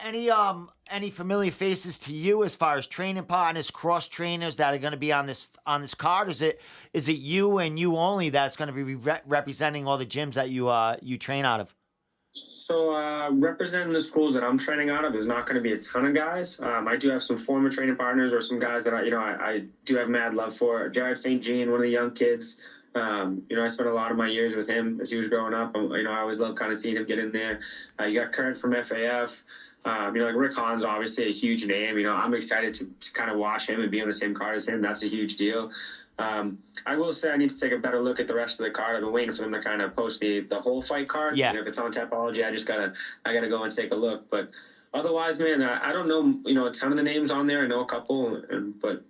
any familiar faces to you as far as training partners, cross trainers that are going to be on this card? Is it you and you only that's going to be representing all the gyms that you train out of? So representing the schools that I'm training out of, there's not going to be a ton of guys. I do have some former training partners or some guys that I do have mad love for. Jared St. Jean, one of the young kids. I spent a lot of my years with him as he was growing up. I always loved kind of seeing him get in there. You got Kurt from FAF. Like Rick Hahn's obviously a huge name. I'm excited to kind of watch him and be on the same card as him. That's a huge deal. I will say I need to take a better look at the rest of the card. I've been waiting for them to kind of post the whole fight card. Yeah. If it's on Tapology, I gotta go and take a look. But otherwise, man, I don't know, a ton of the names on there. I know a couple, but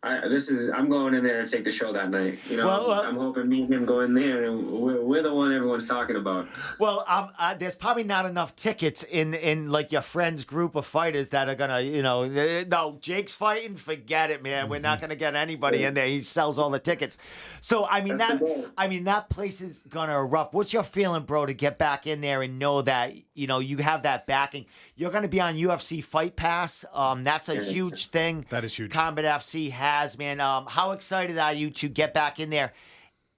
I'm going in there to take the show that night. I'm hoping me and him go in there, and we're the one everyone's talking about. Well, there's probably not enough tickets in like your friend's group of fighters that are gonna, no, Jake's fighting. Forget it, man. We're not gonna get anybody in there. He sells all the tickets. So that place is gonna erupt. What's your feeling, bro, to get back in there and know that you have that backing? You're gonna be on UFC Fight Pass. That's a huge thing. That is huge. Combat FC has, man. How excited are you to get back in there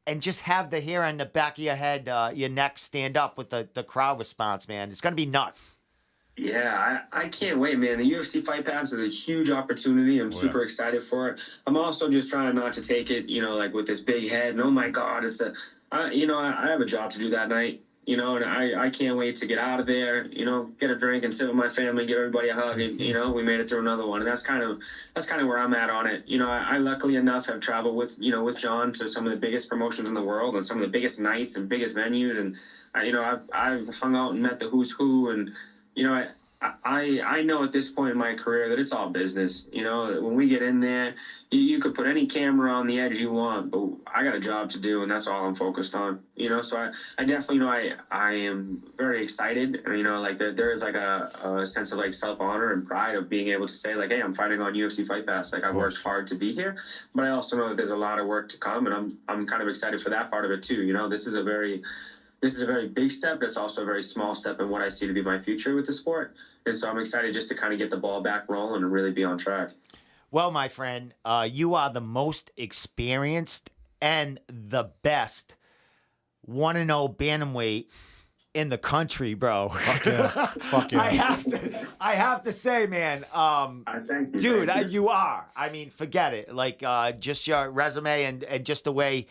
and just have the hair on the back of your head, your neck stand up with the crowd response, man? It's going to be nuts. Yeah, I can't wait, man. The UFC Fight Pass is a huge opportunity. I'm super excited for it. I'm also just trying not to take it, like with this big head. And oh my God, I have a job to do that night. And I can't wait to get out of there, get a drink and sit with my family, give everybody a hug, and, we made it through another one. And that's kind of where I'm at on it. I luckily enough have traveled with John to some of the biggest promotions in the world and some of the biggest nights and biggest venues. And, I've hung out and met the who's who. And, I know at this point in my career that it's all business. When we get in there, you could put any camera on the edge you want, but I got a job to do, and that's all I'm focused on. So I definitely I am very excited. There is like a sense of like self-honor and pride of being able to say like, hey, I'm fighting on UFC Fight Pass. Like I worked hard to be here, but I also know that there's a lot of work to come, and I'm kind of excited for that part of it too. This is a very big step. It's also a very small step in what I see to be my future with the sport. And so I'm excited just to kind of get the ball back rolling and really be on track. Well, my friend, you are the most experienced and the best 1-0 bantamweight in the country, bro. Fuck yeah. Fuck yeah. I have to say, man, thank you, dude, you are. I mean, forget it. Like, just your resume and just the way,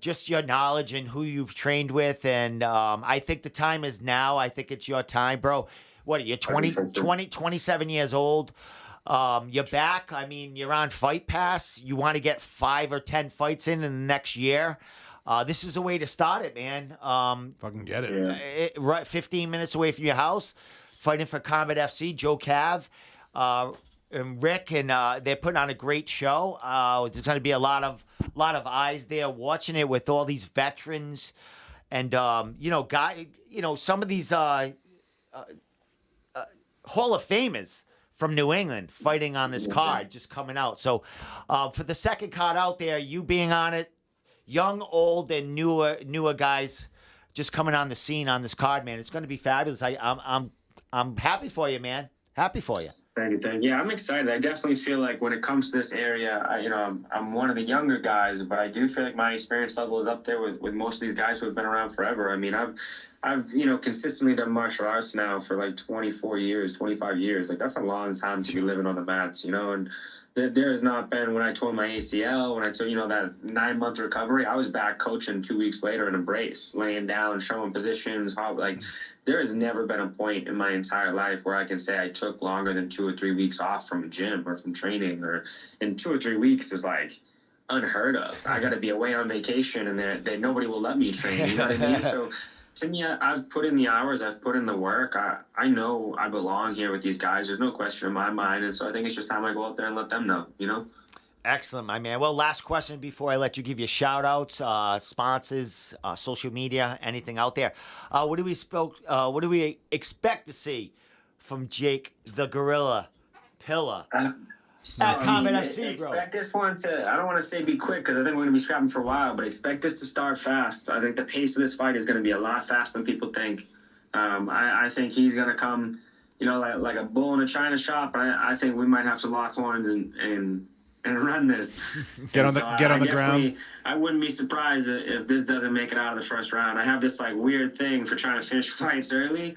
just your knowledge and who you've trained with. And I think the time is now. I think it's your time, bro. What are you, 27 years old? You're back. I mean, you're on Fight Pass. You want to get 5 or 10 fights in the next year. This is a way to start it, man. Fucking get it. Right, 15 minutes away from your house, fighting for Combat FC, Joe Cav, and Rick, and they're putting on a great show. There's going to be a lot of eyes there watching it with all these veterans, and some of these Hall of Famers from New England fighting on this card, just coming out. So for the second card out there, you being on it, young, old, and newer guys just coming on the scene on this card, man. It's going to be fabulous. I'm happy for you, man. Happy for you. Thank you. Yeah, I'm excited. I definitely feel like when it comes to this area, I'm one of the younger guys, but I do feel like my experience level is up there with most of these guys who have been around forever. I mean, I've consistently done martial arts now for like 24 years, 25 years. Like that's a long time to be living on the mats, and there has not been, when I tore my ACL, when I took, that 9-month recovery, I was back coaching 2 weeks later in a brace, laying down, showing positions, how, like, there has never been a point in my entire life where I can say I took longer than 2 or 3 weeks off from a gym or from training, or in 2 or 3 weeks is like unheard of. I got to be away on vacation and nobody will let me train. You know what I mean? So to me, I've put in the hours, I've put in the work. I know I belong here with these guys. There's no question in my mind. And so I think it's just time I go out there and let them know, you know? Excellent, my man. Well, last question before I let you give your shout outs, sponsors, social media, anything out there. What do we expect to see from Jake the Gorilla Pilla? Combat FC, bro. Expect this one to, I don't want to say be quick because I think we're going to be scrapping for a while, but expect this to start fast. I think the pace of this fight is going to be a lot faster than people think. I think he's going to come, you know, like a bull in a china shop. I think we might have to lock horns and run this. Get on the ground. I wouldn't be surprised if this doesn't make it out of the first round. I have this like weird thing for trying to finish fights early,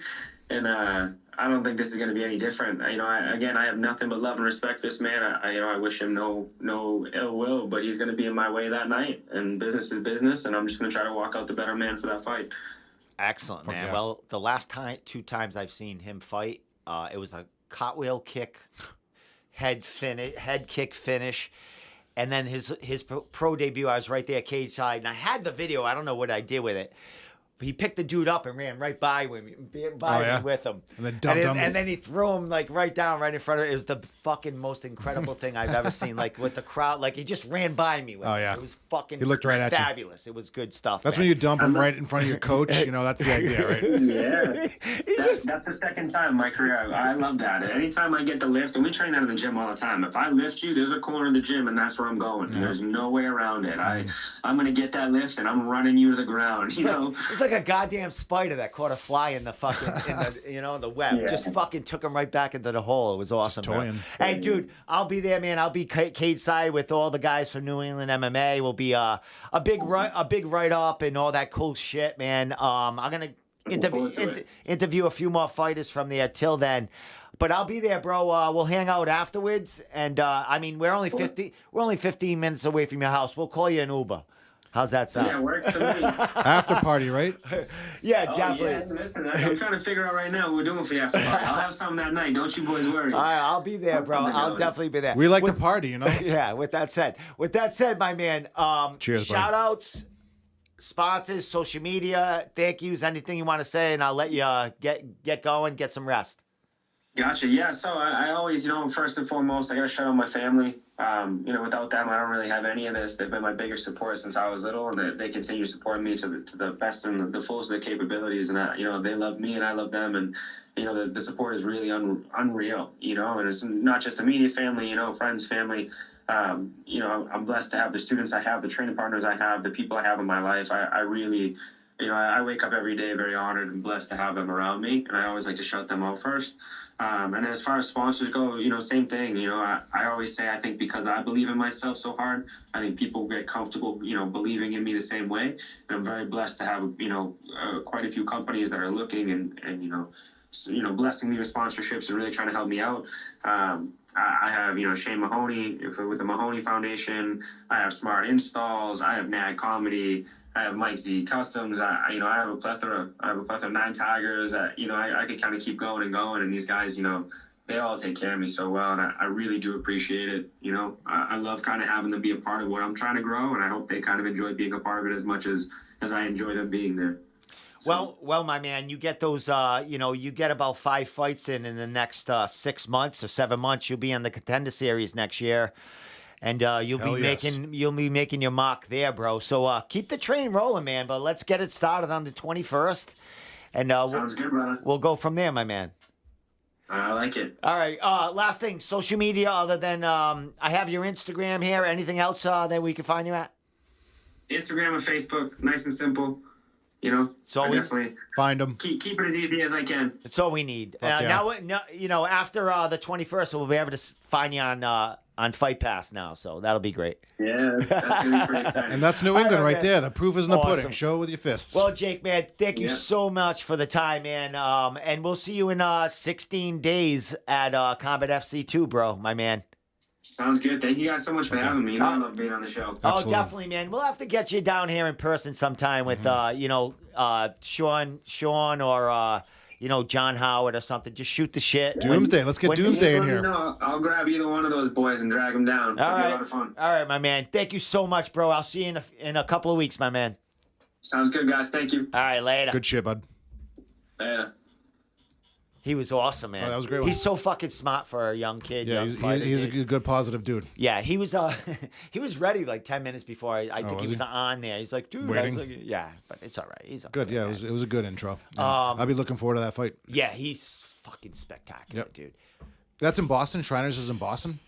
and I don't think this is going to be any different. You know, I have nothing but love and respect for this man. I wish him no ill will, but he's going to be in my way that night, and business is business, and I'm just going to try to walk out the better man for that fight. Excellent, man. Yeah. Well, the last two times I've seen him fight, it was a cartwheel kick, head kick finish, and then his pro debut. I was right there cage side, and I had the video. I don't know what I did with it. He picked the dude up and ran right by me with him. And then dumped him. And then he threw him like right down right in front of it. It was the fucking most incredible thing I've ever seen. Like with the crowd, like he just ran by me with it. It was fucking He looked right at you. fabulous. It was good stuff. That's man. when you dump him right in front of your coach. You know, that's the idea, right? Yeah. That's the second time in my career. I love that. Anytime I get the lift, and we train out of the gym all the time. If I lift you, there's a corner of the gym, and that's where I'm going. Yeah. There's no way around it. I'm going to get that lift, and I'm running you to the ground. You know? It's like a goddamn spider that caught a fly in the fucking the web. Yeah. Just fucking took him right back into the hole. It was awesome. Hey, dude, I'll be there, man. I'll be cage side with all the guys from New England MMA. We'll be a big write up and all that cool shit, man. I'm gonna interview a few more fighters from there. Till then. But I'll be there, bro. We'll hang out afterwards, and I mean, we're only 15 minutes away from your house. We'll call you an Uber. How's that sound? Yeah, works for me. After party, right? Yeah, definitely. Yeah. Listen, I'm trying to figure out right now what we're doing for the after party. I'll have something that night. Don't you boys worry. All right, I'll be there, bro. I'll definitely be there. We like to party, you know? Yeah, with that said, my man, cheers, shout outs, sponsors, social media, thank yous, anything you want to say, and I'll let you get going, get some rest. Gotcha. Yeah. So I always, you know, first and foremost, I got to shout out my family. You know, without them, I don't really have any of this. They've been my biggest support since I was little, and they continue to support me to the best and the fullest of their capabilities. And you know, they love me, and I love them. And you know, the support is really unreal. You know, and it's not just immediate family. You know, friends, family. You know, I'm blessed to have the students I have, the training partners I have, the people I have in my life. I really, you know, I wake up every day very honored and blessed to have them around me, and I always like to shout them out first. And then as far as sponsors go, you know, same thing. You know, I always say, I think because I believe in myself so hard, I think people get comfortable, you know, believing in me the same way. And I'm very blessed to have, you know, quite a few companies that are looking and you know, blessing me with sponsorships and really trying to help me out. I have, you know, Shane Mahoney with the Mahoney Foundation. I have Smart Installs. I have Nag Comedy. I have Mike Z Customs. I have a plethora. I have a plethora of Nine Tigers. You know, I could kind of keep going and going. And these guys, you know, they all take care of me so well. And I really do appreciate it. You know, I love kind of having them be a part of what I'm trying to grow. And I hope they kind of enjoy being a part of it as much as I enjoy them being there. So. Well, my man, you get those, you know, you get about 5 fights in the next 6 months or 7 months. You'll be in the Contender Series next year, and you'll be making your mark there, bro. So keep the train rolling, man. But let's get it started on the 21st, and sounds good, brother. We'll go from there, my man. I like it. All right. Last thing, social media. Other than I have your Instagram here. Anything else that we can find you at? Instagram and Facebook, nice and simple. You know, so I definitely find them. Keep it as easy as I can. That's all we need. Now, you know, after the 21st, we'll be able to find you on Fight Pass now. So that'll be great. Yeah, that's gonna be pretty exciting. And that's New England right there. The proof is in the pudding. Show it with your fists. Well, Jake, man, thank you so much for the time, man. And we'll see you in 16 days at Combat FC 2, bro, my man. Sounds good. Thank you guys so much for having me. You know, I love being on the show. Oh, definitely, man. We'll have to get you down here in person sometime with, you know, Sean or John Howard or something. Just shoot the shit. Doomsday. Let's get when- Doomsday in Let me here. know. I'll grab either one of those boys and drag them down. All It'll be a right. lot of fun. All right, my man. Thank you so much, bro. I'll see you in a couple of weeks, my man. Sounds good, guys. Thank you. All right, later. Good shit, bud. Later. He was awesome, man. Oh, that was a great one. He's so fucking smart for a young kid. Yeah, young fighter, he's a dude. good, positive dude. Yeah, he was he was ready like 10 minutes before I think was he was he? on there. He's like, dude, I Waiting? was like, yeah, but it's all right. He's a Good. Yeah, guy. it was a good intro. Yeah. I'll be looking forward to that fight. Yeah, he's fucking spectacular, Yep. dude. That's in Boston. Shriners is in Boston.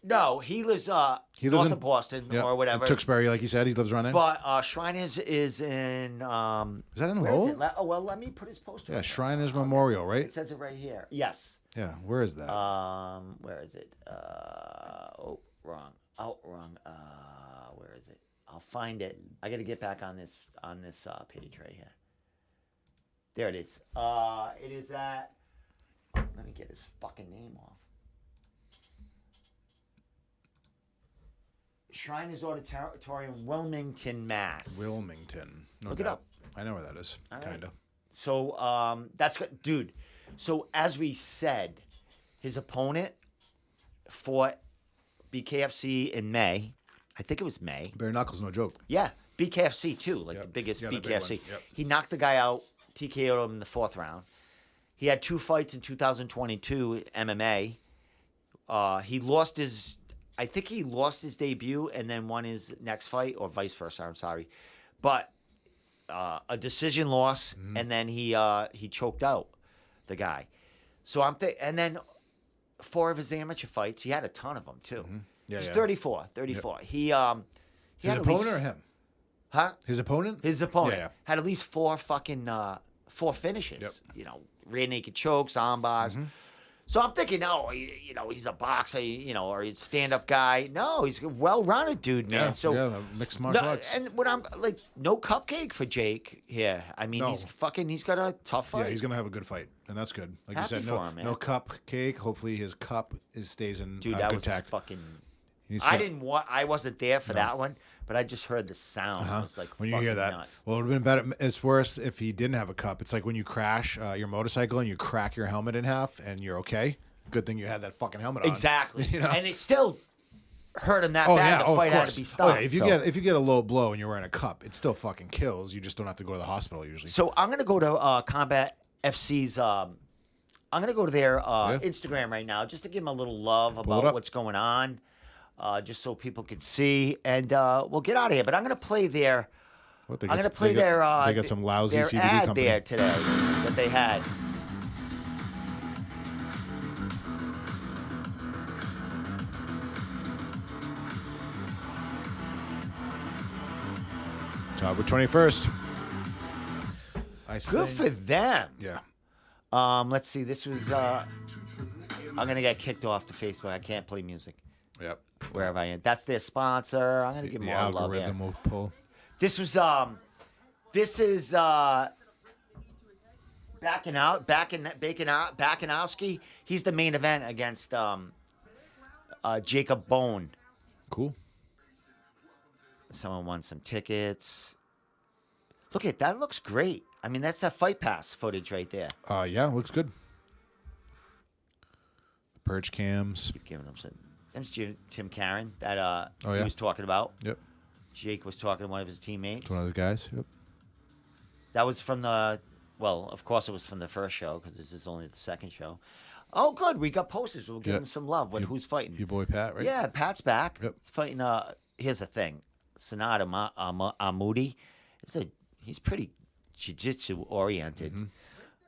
No, he lives lives north in- of Boston Yeah. or whatever. Tewksbury, like you said, he lives around there. But Shriners is in Is that in where is Lowell? it? let me put his poster. Yeah, up there. Shriners Memorial, right? It says it right here. Yes. Yeah, where is that? Where is it? Wrong. Where is it? I'll find it. I got to get back on this page right here. There it is. It is at. Let me get his fucking name off. Shriners Auditorium, Wilmington, Mass. Wilmington. No Look it doubt. up. I know where that is. All right. Kind of. So that's good, dude. So as we said, his opponent fought BKFC in May. I think it was May. Bare knuckles, no joke. Yeah, BKFC too, like the Yep. biggest Yeah, the big BKFC. one. Yep. He knocked the guy out, TKO'd him in the 4th round. He had 2 fights in 2022 MMA. He lost his, I think he lost his debut and then won his next fight, or vice versa. I'm sorry, but a decision loss, and then he choked out the guy. So and then 4 of his amateur fights, he had a ton of them too. Yeah, He's yeah. 34. He had His at opponent least, or him? huh? His opponent? His opponent Yeah. had at least 4 finishes. Yep. Rear naked chokes, arm bars. So I'm thinking, he's a boxer, or he's a stand-up guy. No, he's a well-rounded dude, man. Yeah, So the mixed martial arts. and when I'm like, no cupcake for Jake here. I mean, No. he's got a tough fight. Yeah, he's gonna have a good fight, and that's good. Like Happy you said, for him, man. no cupcake. Hopefully, his cup stays in Dude, that good was tact. fucking. He's I got- didn't want. I wasn't there for that one, but I just heard the sound. It was like When you hear fucking that, nuts. well, it would have been better. It's worse if he didn't have a cup. It's like when you crash your motorcycle and you crack your helmet in half, and you're okay. Good thing you had that fucking helmet on. Exactly. You know? And it still hurt him that Oh bad. yeah, The of fight had course. to be Oh stopped. yeah, if you get a low blow and you're wearing a cup, it still fucking kills. You just don't have to go to the hospital usually. So I'm gonna go to Combat FC's. I'm gonna go to their Instagram right now just to give them a little love it about up. what's going on, just so people can see, and we'll get out of here. But I'm gonna play their. What, they I'm get- gonna play they get- their. They got some lousy their CBD ad company. there today that they had. October 21st. Good for them. Yeah. Let's see. This was. I'm gonna get kicked off the Facebook. I can't play music Yep. wherever I am. That's their sponsor. I'm gonna give them The all love here. algorithm will pull. This was Bakanowski. He's the main event against Jacob Bone. Cool. Someone won some tickets. Look at that. Looks great. I mean, that's that Fight Pass footage right there. Yeah, looks good. Purge cams. Keep giving them some. That's Tim Karen that Oh, he yeah. was talking about. Yep. Jake was talking to one of his teammates. It's one of the guys. Yep. That was from the. Well, of course, it was from the first show because this is only the second show. Oh, good. We got posters. We'll give Yeah. him some love. Who's fighting? Your boy Pat, right? Yeah, Pat's back. Yep. He's fighting. Here's the thing. Sanada Amudi. He's pretty jiu-jitsu oriented.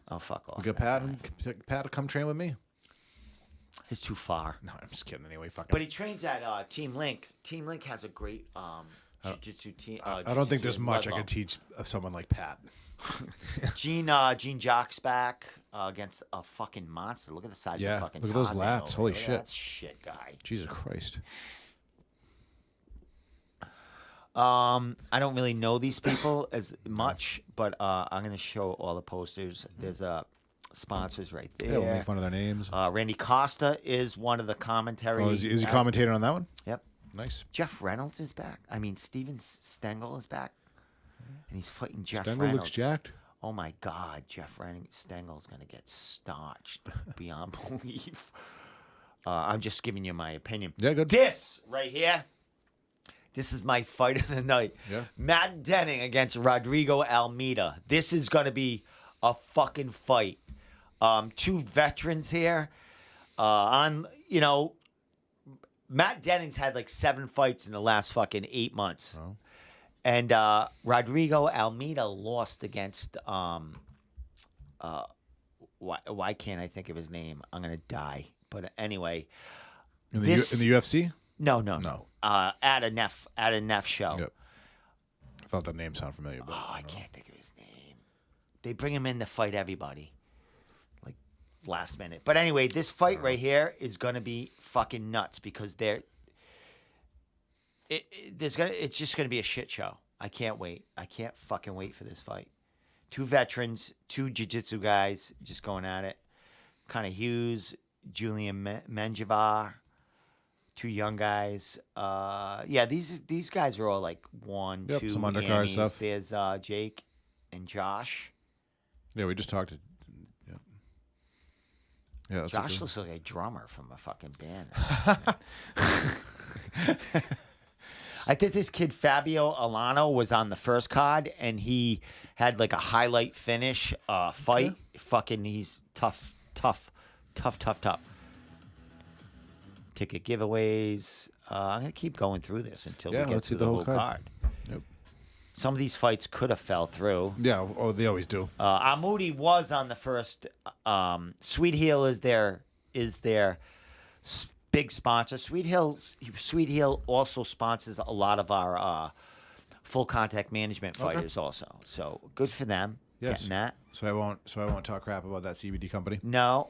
Oh, fuck off. We got that Pat. guy. Pat to come train with me. He's too far. No, I'm just kidding. Anyway, fucking. But he trains at Team Link. Team Link has a great jiu-jitsu team. I don't think there's jiu-jitsu much I level. could teach of someone like Pat. Gene Jock's back against a fucking monster. Look at the size Yeah, of fucking look at those Tarzan lats. over Holy there. Look at shit. that shit guy. Jesus Christ. I don't really know these people as much, but I'm gonna show all the posters. There's sponsors right there. Yeah, we'll make fun of their names. Randy Costa is one of the commentary. Oh, is he commentating on that one? Yep. Nice. Jeff Reynolds is back. I mean, Steven Stengel is back, and he's fighting Jeff Stengel Reynolds. looks jacked. Oh my God, Jeff Stengel's gonna get starched beyond belief. I'm just giving you my opinion. Yeah, good. This right here. This is my fight of the night. Yeah. Matt Denning against Rodrigo Almeida. This is gonna be a fucking fight. Two veterans here. Matt Denning's had like 7 fights in the last fucking 8 months. Oh. And Rodrigo Almeida lost against why can't I think of his name? I'm gonna die. But anyway, In the UFC? No. At a Neff show. Yep. I thought that name sounded familiar. But I can't think of his name. They bring him in to fight everybody, like last minute. But anyway, this fight right here is gonna be fucking nuts because it's just gonna be a shit show. I can't wait. I can't fucking wait for this fight. 2 veterans, 2 jiu-jitsu guys just going at it. Kind of Hughes, Julian Menjivar, 2 young guys. These guys are all like 1, 2. Some undercard hammies. stuff. There's Jake and Josh. Yeah, we just talked to. Yeah, that's Josh looks like a drummer from a fucking band. I think this kid Fabio Alano was on the first card, and he had like a highlight finish fight. Okay. Fucking, he's tough. Ticket giveaways. I'm gonna keep going through this until we get to the whole card. Yep. Some of these fights could have fell through. Yeah. Oh, they always do. Amudi was on the first. Sweet Heel is their big sponsor. Sweet Heel also sponsors a lot of our full contact management fighters also. So good for them. Yes. Getting that. So I won't talk crap about that CBD company. No,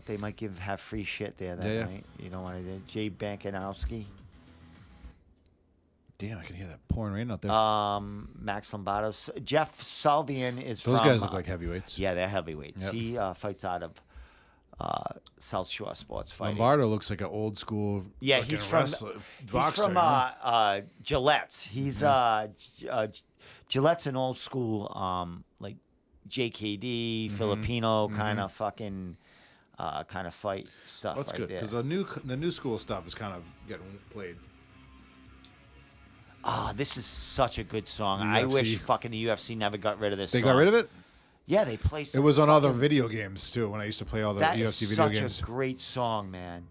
they might have free shit there that Yeah. night. You don't want to do. Jay Bankanowski. Damn, I can hear that pouring rain out there. Max Lombardo. Jeff Salvian is Those from. guys look like heavyweights. Yeah, they're heavyweights. Yep. He fights out of South Shore Sports Fighting. Lombardo looks like an old school. Yeah, fucking he's from wrestler, he's boxer, from you know? Gillette's. He's Gillette's an old school like JKD Filipino kind of fucking kind of fight stuff. That's right good there. because the new school stuff is kind of getting played. This is such a good song. The I UFC. wish fucking the UFC never got rid of this. They song. got rid of it. Yeah, they play. It was on other video games too when I used to play all the That UFC is video such games. a great song, man.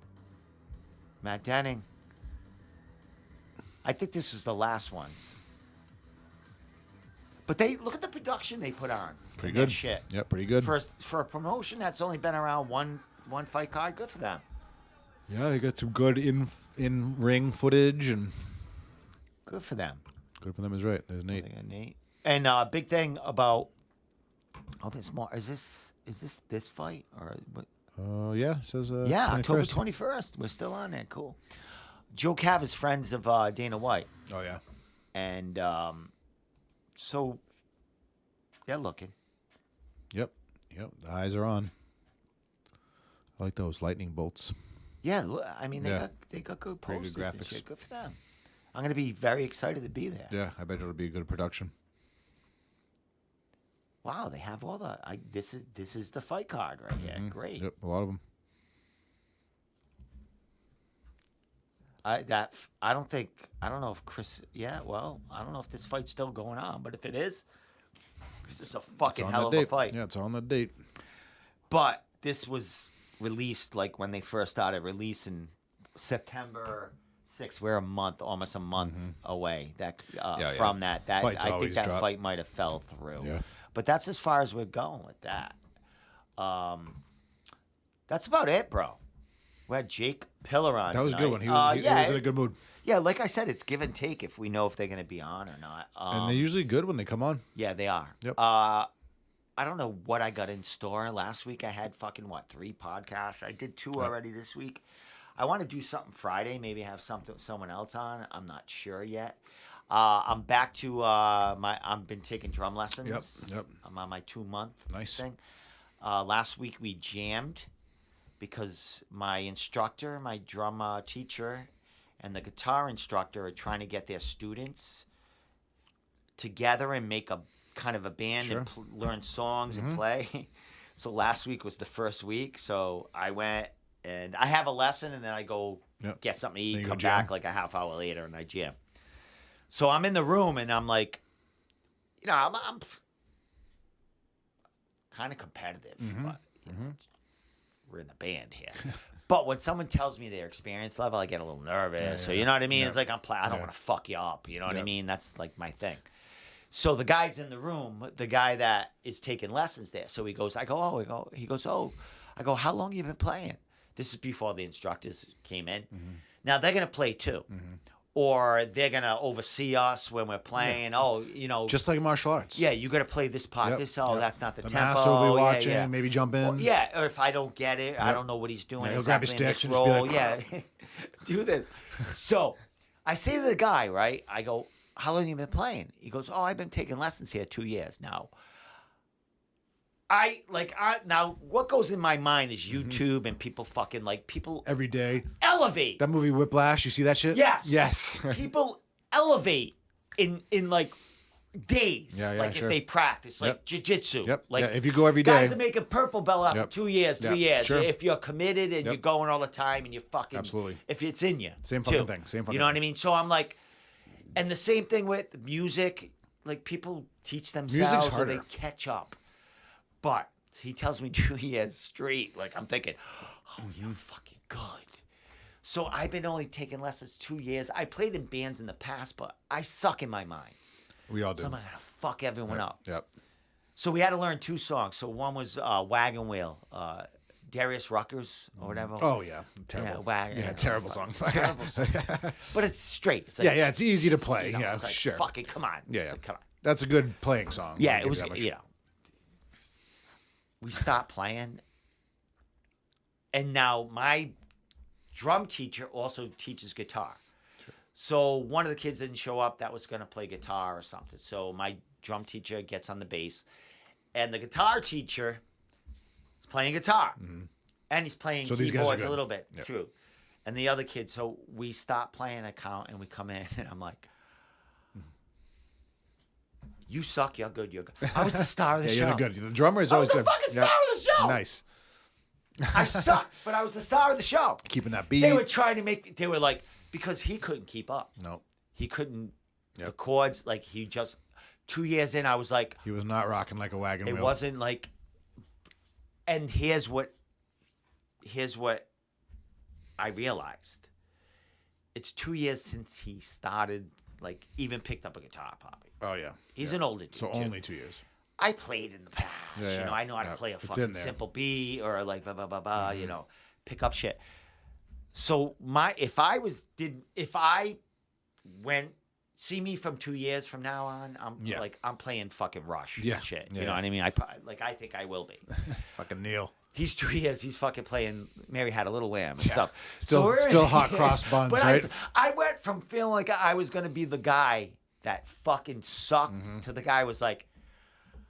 Matt Denning. I think this is the last ones. But they look at the production they put on. Pretty in their good. shit. Yeah, pretty good. For a promotion that's only been around one fight card, good for them. Yeah, they got some good in ring footage and Good for them. good for them is right. There's Nate. They got Nate. And big thing about there's more. Is this fight or what? Yeah, it says Yeah, 21st. October 21st. We're still on there. Cool. Joe Cav is friends of Dana White, Oh yeah. and so they're looking. Yep. The eyes are on. I like those lightning bolts. Yeah, I mean Yeah. they got good Pretty posters good and graphics. shit. Good for them. I'm gonna be very excited to be there. Yeah, I bet it'll be a good production. Wow, they have all the. This is the fight card right here. Mhm. Great. Yep, a lot of them. I don't know if Chris. Yeah, well, I don't know if this fight's still going on, but if it is, this is a fucking hell of a fight. Yeah, it's on the date. But this was released like when they first started releasing September 6th. We're almost a month away. That Yeah. from that. That Fights I think always that drop. fight might have fell through. Yeah. But that's as far as we're going with that. That's about it, bro. We had Jake Pilla on. That was a tonight. good one. He was in a good mood. Yeah, like I said, it's give and take if we know if they're going to be on or not. And they're usually good when they come on. Yeah, they are. Yep. I don't know what I got in store. Last week I had fucking 3 podcasts. I did 2 already this week. I want to do something Friday. Maybe have someone else on. I'm not sure yet. I'm back to I've been taking drum lessons. Yep. I'm on my 2-month Nice. thing. Last week we jammed because my instructor, my drum teacher, and the guitar instructor are trying to get their students together and make a kind of a band Sure. and learn songs and play. So last week was the first week. So I went and I have a lesson and then I go get something to Then eat, you come go jam. back like a half hour later and I jam. So I'm in the room and I'm like, you know, I'm kind of competitive, but you know, we're in the band here. But when someone tells me their experience level, I get a little nervous. So you know what I mean? It's like I don't want to fuck you up. You know what I mean? That's like my thing. So the guy's in the room, the guy that is taking lessons there. So he goes, I go, I go, how long you been playing? This is before the instructors came in. Now they're gonna play too. Or they're gonna oversee us when we're playing. Oh, you know, Just like martial arts. yeah, you got to play this part. Yep, That's not the The tempo. master will be watching, yeah. maybe jump in. Or, yeah, or if I don't get it, I don't know what he's doing. Yeah, he'll grab his exactly in sticks this and just be role. like, yeah, do this. So I say to the guy, right? I go, how long have you been playing? He goes, oh, I've been taking lessons here 2 years now. Now what goes in my mind is YouTube and people fucking like people Every day. elevate. That movie Whiplash, you see that shit? Yes. Yes. People elevate in like days. Yeah, like sure. if they practice, like Yep. jiu-jitsu. Yep. Like Yeah, if you go every day. guys are making purple belt after Yep. 2 years, 3 Yeah, years. sure. If you're committed and Yep. you're going all the time and you're fucking Absolutely. if it's in you. Same too. fucking thing. Same fucking You know what thing. I mean? So I'm like, and the same thing with music. Like people teach themselves or they harder. catch up. But he tells me 2 years straight. Like I'm thinking, oh, you're fucking good. So I've been only taking lessons 2 years. I played in bands in the past, but I suck in my mind. We all do. So I'm gonna fuck everyone up. Yep. So we had to learn 2 songs. So one was Wagon Wheel, Darius Ruckers or whatever. Oh, yeah. Terrible. Yeah, Wagon. Yeah, terrible song. Terrible song. But it's straight. It's like, Yeah, it's easy to play. you know, Yeah, it's like, sure. Fucking come on. Yeah, yeah. Like, come on. That's a good playing song. Yeah, I'll it give was, that much. you know. We stopped playing. And now my drum teacher also teaches guitar. So one of the kids didn't show up that was going to play guitar or something. So my drum teacher gets on the bass. And the guitar teacher is playing guitar. And he's playing So these guys are keyboards a good. little bit. Yep. True. And the other kid, so we stop playing a count and we come in and I'm like, you suck, you're good, you're good. I was the star of the Yeah, show. you're good. The drummer is I was always the good. fucking Yep. star of the show. Nice. I sucked, but I was the star of the show. Keeping that beat. They were trying to make, they were like, because he couldn't keep up. No. He couldn't, Yep. the chords, like he just, 2 years in, I was like, He was not rocking like a wagon it wheel. wasn't like, and here's what I realized. It's 2 years since he started, like, even picked up a guitar, probably. Oh, yeah. He's Yeah. an older dude. So too. only 2 years. I played in the past. Yeah, You yeah. know, I know how to Yeah. play a It's in fucking there. simple beat or like blah blah blah blah. You know, pick up shit. So if I went see me from 2 years from now on, I'm playing fucking Rush. Yeah. And shit. Yeah, You know yeah. what I mean? I think I will be. Fucking Neil. He's 2 years. He's fucking playing Mary Had a Little Lamb and stuff. Still- we're- still hot cross buns, but right? I went from feeling like I was gonna be the guy that fucking sucked to the guy who was like,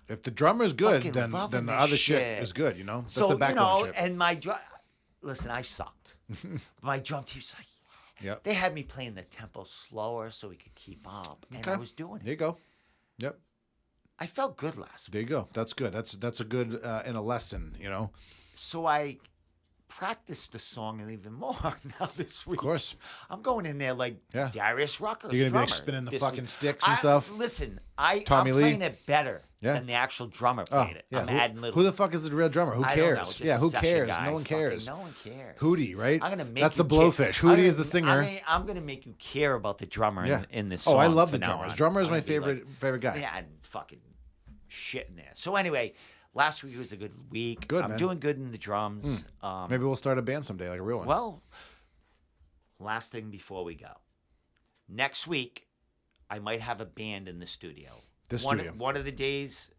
If the drummer's good, Fucking then loving the this other shit shit. is good, you know? That's so the you backbone know, chip. and my drum. Listen, I sucked. My drum team was like, Yep. they had me playing the tempo slower so we could keep up, and I Okay. was doing There it. you go. Yep. I felt good last week. There you go. That's good. That's a good in a lesson, you know? So I practiced the song even more now this week. Of course. I'm going in there like Yeah. Darius Ruckers. You're gonna be like drummer spinning the this fucking week. sticks and stuff? Listen, Tommy I'm Lee? playing it better Yeah. than the actual drummer Oh, played it. yeah. I'm adding little. Who the fuck is the real drummer? Who I don't cares? know, it's just Yeah, a who session cares? guy. No one Fucking cares. no one cares. Hootie, right? I'm gonna make That's you the blowfish. Hootie is the singer. I'm gonna make you care about the drummer Yeah. in this Oh, song. I love from the now drummers. on. Drummer is I'm my gonna be like, favorite guy. Yeah, and fucking shit in there. So anyway, last week was a good week. Good, I'm man. doing good in the drums. Maybe we'll start a band someday, like a real one. Well, last thing before we go. Next week, I might have a band in the studio. Studio. One of the days,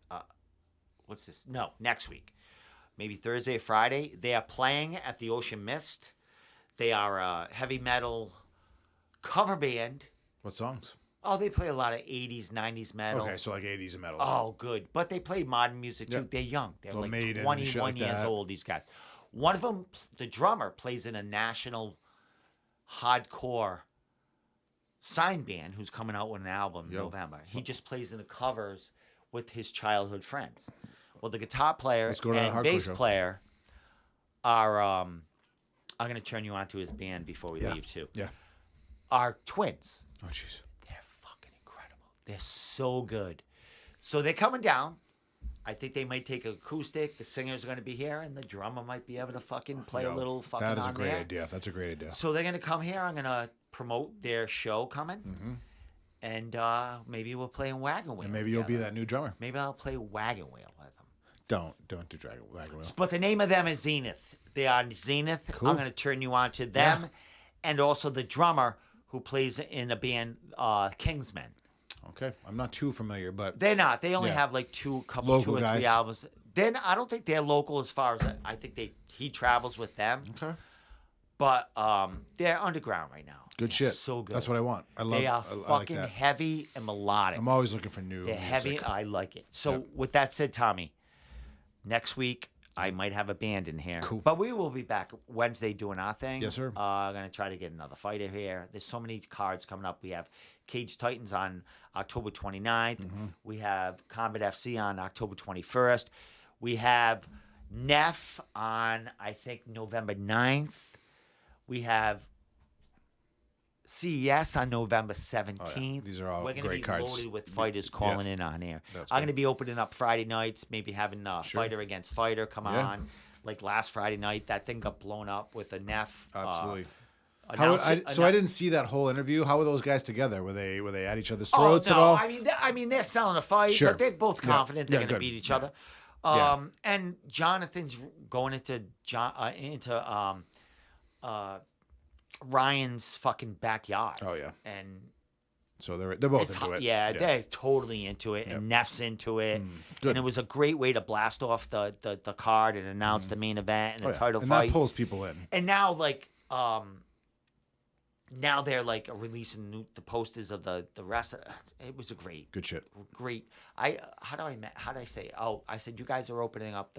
what's this? No, next week. Maybe Thursday or Friday. They are playing at the Ocean Mist. They are a heavy metal cover band. What songs? Oh, they play a lot of 80s, 90s metal. Okay, so like 80s and metal. Oh, good. But they play modern music too. Yep. They're young. They're Well, like Maiden and 21 shit like years that. old, these guys. One of them, the drummer, plays in a national hardcore sign band who's coming out with an album in Yo. November. He just plays in the covers with his childhood friends. Well, the guitar player Let's go to that and hardcore bass show. player are. I'm going to turn you on to his band before we leave too. Yeah. Are twins. Oh, jeez. They're fucking incredible. They're so good. So they're coming down. I think they might take acoustic. The singers are going to be here, and the drummer might be able to fucking play a little fucking on there. That is a great idea. That's a great idea. So they're going to come here. I'm going to promote their show coming. Mm-hmm. And maybe we'll play in Wagon Wheel. And maybe you'll be that new drummer. Maybe I'll play Wagon Wheel with them. Don't do Wagon Wheel. But the name of them is Zenith. They are Zenith. Cool. I'm going to turn you on to them. And also the drummer who plays in a band, Kingsmen. Okay, I'm not too familiar, but They're not. They only have like two or three albums. Then I don't think they're local as far as I think he travels with them. Okay. But they're underground right now. Good They're shit. So good. That's what I want. They are I like fucking that. heavy and melodic. I'm always looking for new They're music. heavy. I like it. So with that said, Tommy, next week I might have a band in here. Cool. But we will be back Wednesday doing our thing. Yes, sir. I'm going to try to get another fighter here. There's so many cards coming up. We have Cage Titans on October 29th. Mm-hmm. We have Combat FC on October 21st. We have Neff on, I think, November 9th. We have CES on November 17th. Oh, yeah. These are all We're going to great be cards. loaded with fighters calling in on here. That's I'm good. going to be opening up Friday nights, maybe having fighter against fighter come Yeah. on. Like last Friday night, that thing got blown up with the Neff. Absolutely. Announcing- I didn't see that whole interview. How were those guys together? Were they at each other's Oh throats no! at all? I mean, they're selling a fight, Sure. but they're both Yeah. confident they're Yeah, going to good. beat each Yeah. other. Yeah. And Jonathan's going into Ryan's fucking backyard. Oh yeah. And So they're both it's into hot. it. Yeah, they're totally into it, and Neff's into it. good. And it was a great way to blast off the card and announce the main event and the title and fight. that pulls people in. And now, now they're like releasing the posters of the rest of it. It was a great. Good shit. How do I say? Oh, I said you guys are opening up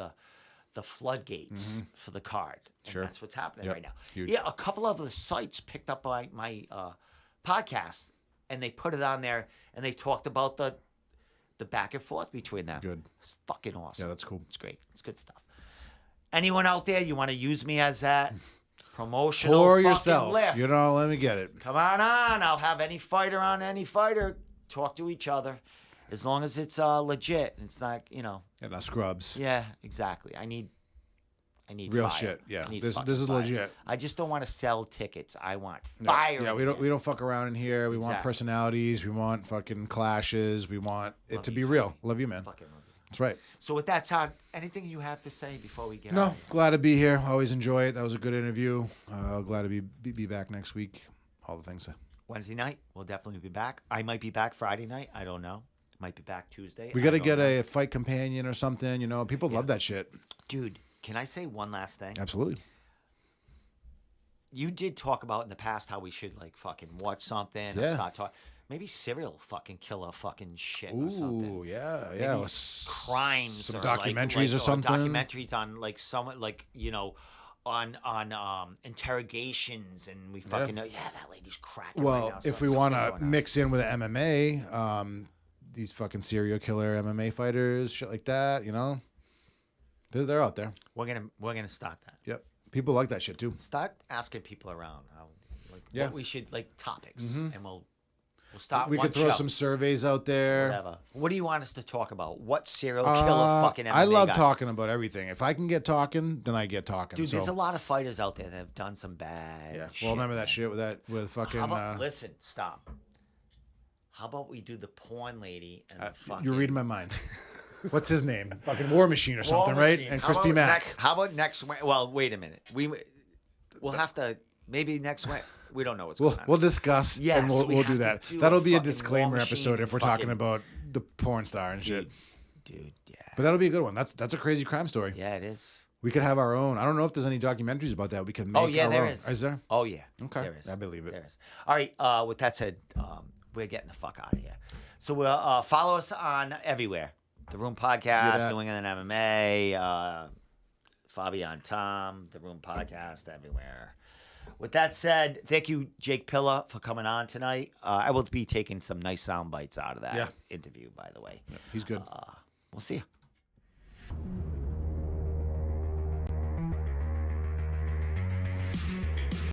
the floodgates for the card. And Sure. that's what's happening Yep. right now. Huge. Yeah, a couple of the sites picked up my podcast and they put it on there and they talked about the back and forth between them. Good. It's fucking awesome. Yeah, that's cool. It's great. It's good stuff. Anyone out there, you want to use me as that promotional For fucking yourself. lift? You know, let me get it. Come on. I'll have any fighter on any fighter talk to each other, as long as it's legit and it's not, Yeah, not scrubs. Yeah, exactly. I need Real fire. shit. Yeah. I need This fucking is fire. legit. I just don't want to sell tickets. I want No, fire. Yeah, in we there. don't fuck around in here. We want Exactly. personalities. We want fucking clashes. We want it Love to you, be real. Tommy. Love you, man. Fucking love you. That's right. So with that, Todd, anything you have to say before we get out? No, glad to be here. Always enjoy it. That was a good interview. Glad to be back next week. All the things. Wednesday night, we'll definitely be back. I might be back Friday night. I don't know. Might be back Tuesday. We got to get a fight companion or something. You know, people love that shit. Dude, can I say one last thing? Absolutely. You did talk about in the past how we should like fucking watch something or Yeah. start talking. Maybe Serial fucking kill a fucking shit or something. Ooh, yeah, Maybe yeah. crimes some or documentaries or or something. documentaries on like someone like on interrogations and we fucking know that lady's cracking right Well, now. if So we want something to going on. mix in with MMA, these fucking serial killer MMA fighters, shit like that, you know, they're out there. we're gonna start that. Yep. People like that shit too. Start asking people around how Yeah. what we should like topics and we'll start We one could throw show. some surveys out there. Whatever. What do you want us to talk about? What serial killer fucking MMA I love guy? talking about everything. If I can get talking, then I get talking. Dude, so, there's a lot of fighters out there that have done some bad yeah. shit. Well, remember that man. shit with fucking. How about, listen, stop. How about we do the porn lady and the fucking... You're reading my mind. What's his name? Fucking War Machine or something, War right? Machine. And How Christy about Mack. how about next... Well, wait a minute. We'll have to... Maybe next... We don't know what's going on. We'll discuss. Yes, and we'll we do have to that. do That'll a be a fucking War disclaimer Machine episode if we're talking fucking- about the porn star and shit. Dude, yeah. But that'll be a good one. That's a crazy crime story. Yeah, it is. We could have our own. I don't know if there's any documentaries about that. We could make Oh, yeah, our there own. is. There? Oh, yeah. Okay. There is. I believe it. There is. All right. With that said, we're getting the fuck out of here. So we'll follow us on everywhere. The Room Podcast, that. New England MMA, Fabian Tom, The Room Podcast, everywhere. With that said, thank you, Jake Pilla, for coming on tonight. I will be taking some nice sound bites out of that interview, by the way. Yeah, he's good. We'll see you.